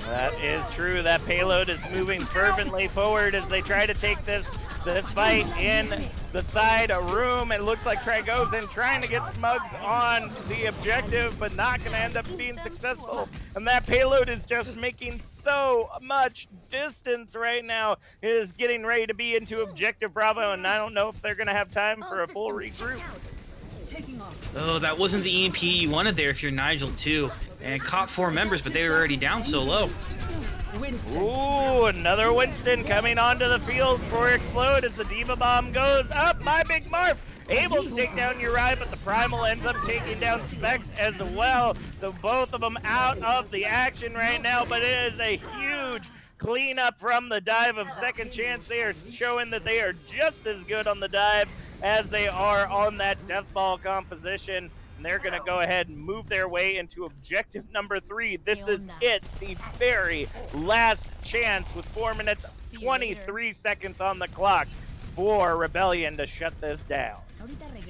That is true. That payload is moving fervently forward as they try to take this fight in the side room. It looks like Tragozin trying to get Smugs on the objective, but not going to end up being successful. And that payload is just making so much distance right now. It is getting ready to be into objective Bravo, and I don't know if they're going to have time for a full regroup. Oh, that wasn't the EMP you wanted there if you're Nigel too. And caught 4 members, but they were already down so low. Ooh, another Winston coming onto the field for Explode as the Diva Bomb goes up. My Big Marf able to take down Uri, but the Primal ends up taking down Specs as well. So both of them out of the action right now, but it is a huge cleanup from the dive of Second Chance. They are showing that they are just as good on the dive as they are on that death ball composition. And they're going to go ahead and move their way into objective number 3. This is it, the very last chance with 4 minutes, 23 seconds on the clock for Rebellion to shut this down.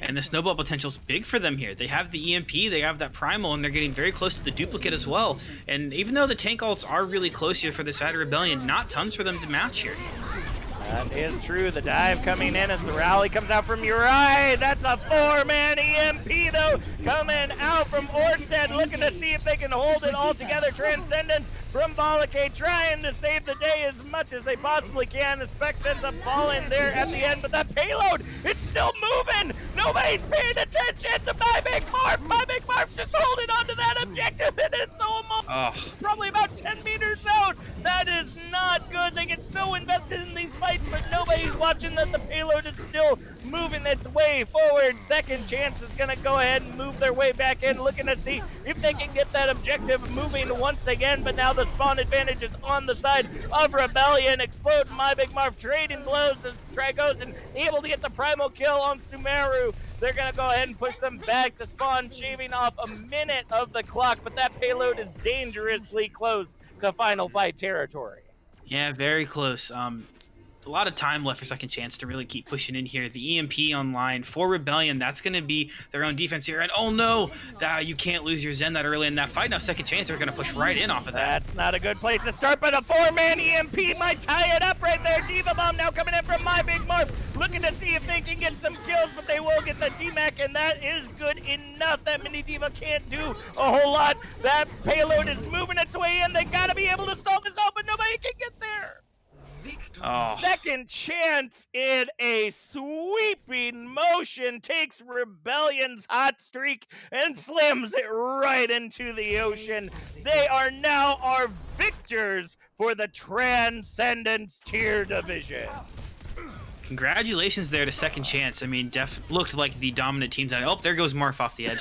And the snowball potential is big for them here. They have the EMP, they have that Primal, and they're getting very close to the duplicate as well. And even though the tank ults are really close here for the side of Rebellion, not tons for them to match here. That is true. The dive coming in as the rally comes out from Uri. That's a 4-man EMP, though, coming out from Orsted, looking to see if they can hold it all together. Transcendence from Balake, trying to save the day as much as they possibly can. Specs ends up falling there at the end, but that payload, it's still moving. Nobody's paying attention to My Big Marv. My Big Marv's just holding on to that objective, and it's almost probably about 10 meters out. That is not good. They get so invested in these fights, but nobody's watching that the payload is still moving its way forward. Second Chance is going to go ahead and move their way back in, looking to see if they can get that objective moving once again, but now the spawn advantage is on the side of Rebellion. Explode My Big Marv trading blows as Tragosin able to get the primal kill on Sumeru. They're going to go ahead and push them back to spawn, shaving off a minute of the clock, but that payload is dangerously close to final fight territory. Yeah, very close. A lot of time left for Second Chance to really keep pushing in here. The EMP online for Rebellion, that's going to be their own defense here. And oh no, you can't lose your Zen that early in that fight. Now Second Chance are going to push right in off of that. That's not a good place to start, but a 4-man EMP might tie it up right there. Diva Bomb now coming in from My Big Marv, looking to see if they can get some kills, but they will get the DMAC, and that is good enough. That Mini Diva can't do a whole lot. That payload is moving its way in. They got to be able to stall this out, but nobody can get there. Second Chance in a sweeping motion takes Rebellion's hot streak and slams it right into the ocean. They are now our victors for the Transcendence tier division. Congratulations there to Second Chance. I mean, looked like the dominant team. Oh, there goes Marf off the edge.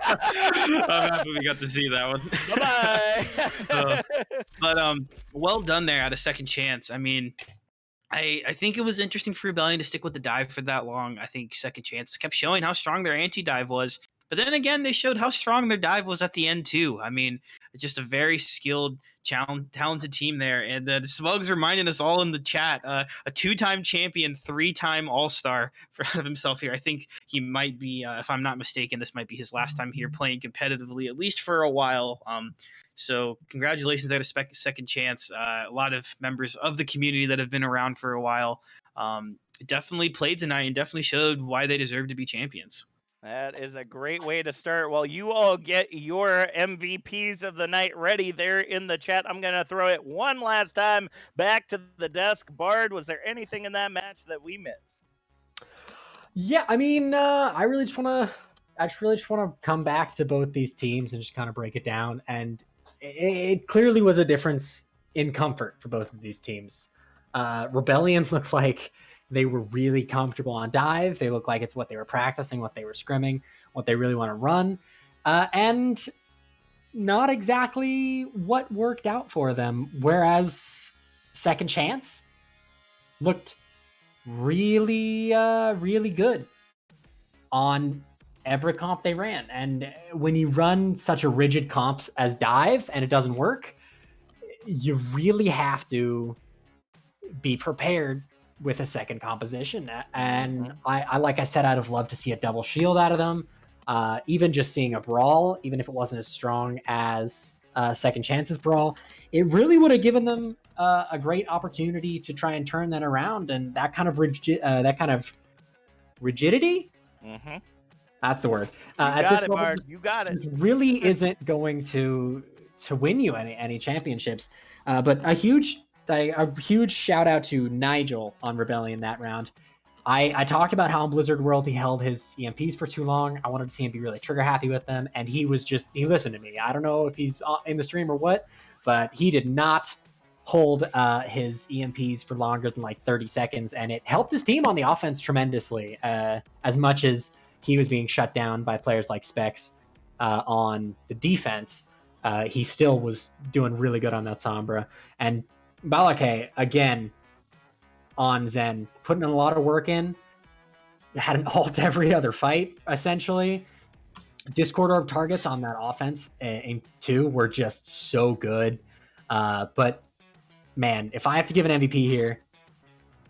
I'm happy we got to see that one. Bye-bye. But well done there out of Second Chance. I mean, I think it was interesting for Rebellion to stick with the dive for that long. I think Second Chance kept showing how strong their anti-dive was. But then again, they showed how strong their dive was at the end, too. I mean, just a very skilled, talented team there. And the Smug's reminding us all in the chat, a 2-time champion, 3-time all-star for himself here. I think he might be, if I'm not mistaken, this might be his last time here playing competitively, at least for a while. So congratulations there to Second Chance. A lot of members of the community that have been around for a while definitely played tonight and definitely showed why they deserve to be champions. That is a great way to start. While you all get your MVPs of the night ready there in the chat, I'm going to throw it one last time back to the desk. Bard, was there anything in that match that we missed? Yeah, I mean, I really just want to come back to both these teams and just kind of break it down. And it clearly was a difference in comfort for both of these teams. Rebellion looked like they were really comfortable on dive. They look like it's what they were practicing, what they were scrimming, what they really want to run. And not exactly what worked out for them. Whereas Second Chance looked really, really good on every comp they ran. And when you run such a rigid comp as dive and it doesn't work, you really have to be prepared with a second composition. And I like I said, I'd have loved to see a double shield out of them. Even just seeing a brawl, even if it wasn't as strong as Second Chance's brawl, it really would have given them a great opportunity to try and turn that around. And that kind of rigidity. Mm-hmm. That's the word. You got it, Bard. You got it. Really isn't going to win you any championships. But a huge shout out to Nigel on Rebellion that round. I talked about how in Blizzard World he held his EMPs for too long. I wanted to see him be really trigger happy with them, and he listened to me. I don't know if he's in the stream or what, but he did not hold his EMPs for longer than like 30 seconds, and it helped his team on the offense tremendously. As much as he was being shut down by players like Specs on the defense, he still was doing really good on that Sombra. And Balake, again, on Zen, putting a lot of work in, had an ult every other fight, essentially. Discord orb targets on that offense in 2 were just so good. But, man, if I have to give an MVP here,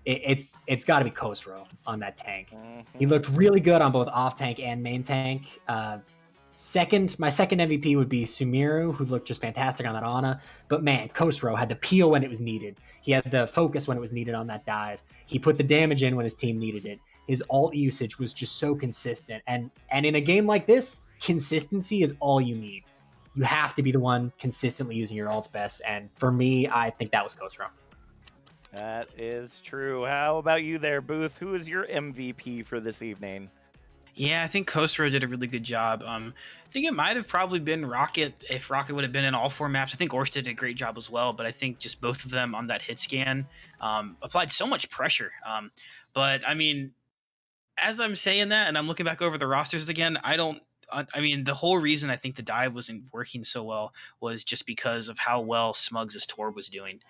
it's got to be Khosrow on that tank. Mm-hmm. He looked really good on both off-tank and main tank. My second MVP would be Sumeru, who looked just fantastic on that Ana. But man, Khosrow had the peel when it was needed. He had the focus when it was needed on that dive. He put the damage in when his team needed it. His ult usage was just so consistent. And in a game like this, consistency is all you need. you have to be the one consistently using your ults best. And for me, I think that was Khosrow. That is true. How about you there, Booth? Who is your MVP for this evening? Yeah, I think Khosrow did a really good job. I think it might have probably been Rocket if Rocket would have been in all 4 maps. I think Orsted did a great job as well, but I think just both of them on that hit scan applied so much pressure. But I mean, as I'm saying that and I'm looking back over the rosters again, I mean, the whole reason I think the dive wasn't working so well was just because of how well Smugs' Tor was doing.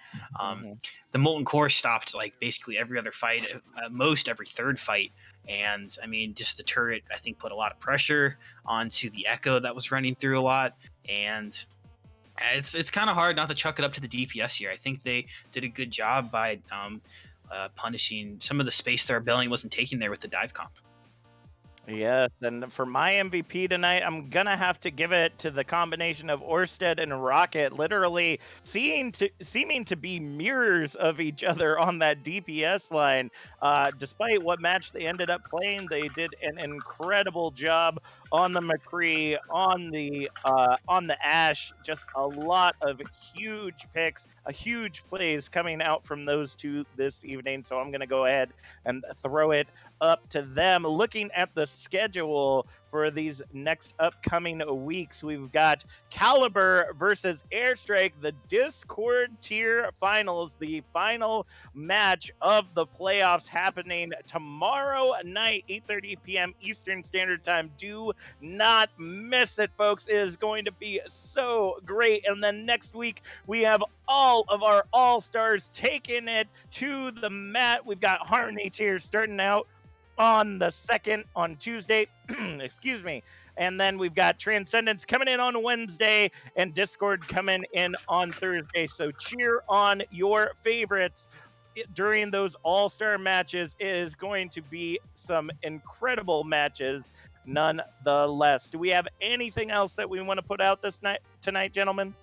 The Molten Core stopped like basically every other fight, most every third fight. And I mean, just the turret, I think, put a lot of pressure onto the Echo that was running through a lot. And it's kind of hard not to chuck it up to the DPS here. I think they did a good job by punishing some of the space their rebellion wasn't taking there with the dive comp. Yes, and for my MVP tonight, I'm gonna have to give it to the combination of Orsted and Rocket, literally seeming to be mirrors of each other on that DPS line. Despite what match they ended up playing, they did an incredible job on the McCree, on the Ash. Just a lot of huge picks, a huge plays coming out from those two this evening. So I'm gonna go ahead and throw it up to them. Looking at the schedule for these next upcoming weeks, we've got Caliber versus Airstrike, the Discord tier finals, the final match of the playoffs happening tomorrow night, 8:30 p.m. Eastern Standard Time. Do not miss it, folks. It is going to be so great. And then next week, we have all of our all-stars taking it to the mat. We've got Harmony tier starting out on the 2nd on Tuesday. Excuse me. And then we've got Transcendence coming in on Wednesday and Discord coming in on Thursday. So cheer on your favorites during those all-star matches. It is going to be some incredible matches nonetheless. Do we have anything else that we want to put out tonight, gentlemen?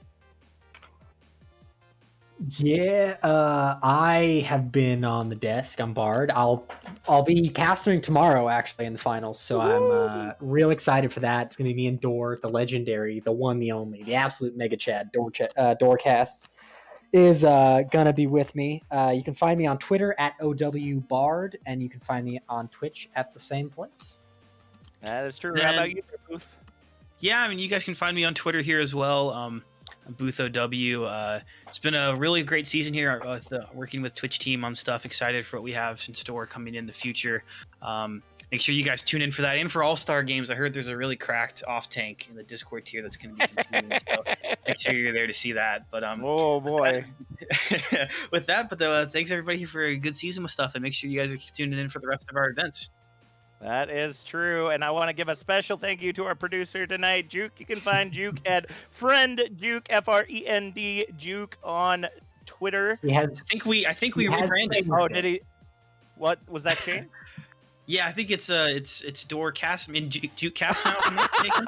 Yeah, I have been on the desk. I'm Bard. I'll be casting tomorrow actually in the finals, so I'm real excited for that. It's going to be in Door, the legendary, the one, the only, the absolute mega Chad Doorcasts is gonna be with me. You can find me on Twitter at OWBard, and you can find me on Twitch at the same place. That is true. How about you, Booth? Yeah, I mean, you guys can find me on Twitter here as well. Booth OW. It's been a really great season here with working with Twitch team on stuff. Excited for what we have in store coming in the future. Make sure you guys tune in for that. And for All-Star games, I heard there's a really cracked off-tank in the Discord tier that's going to be continuing. So make sure you're there to see that. But oh boy. With that, but thanks everybody for a good season with stuff, and make sure you guys are tuning in for the rest of our events. That is true. And I want to give a special thank you to our producer tonight, Juke. You can find Juke at Friend Juke, FREND Juke on Twitter. I think we rebranded. Oh, did he? What was that change? Yeah, I think it's Doorcast. I mean, Jukecast now. If I'm not mistaken.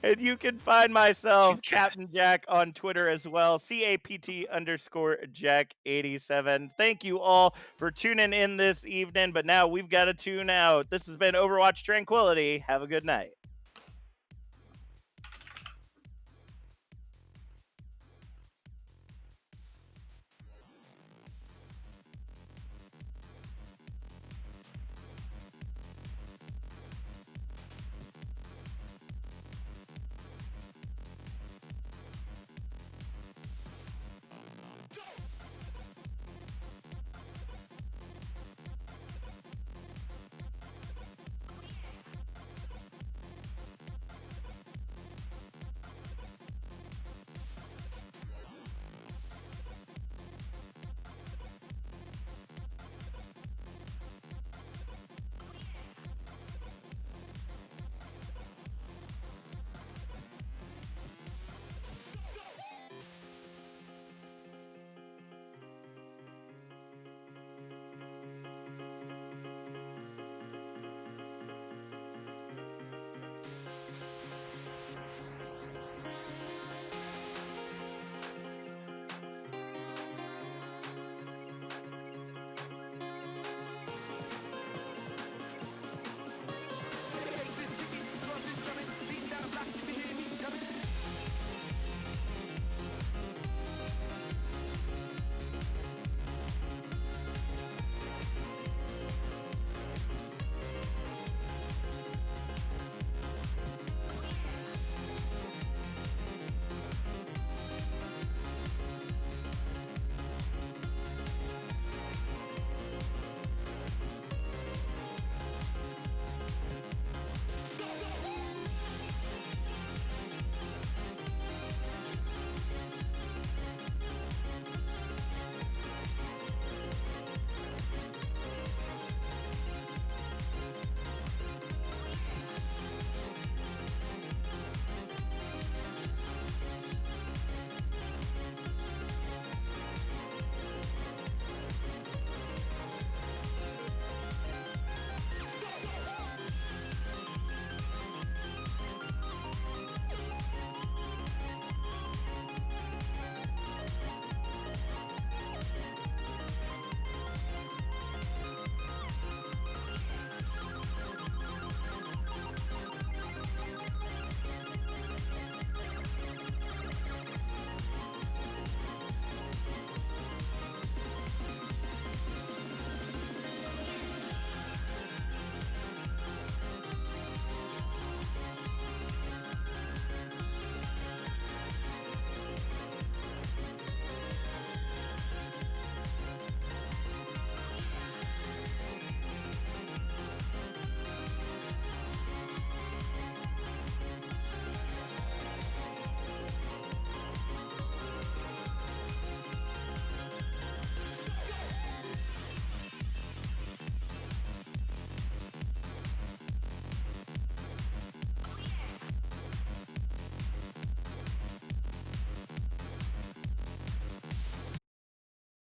And you can find myself, Captain Jack, on Twitter as well, CAPT_Jack87. Thank you all for tuning in this evening, but now we've got to tune out. This has been Overwatch Tranquility. Have a good night.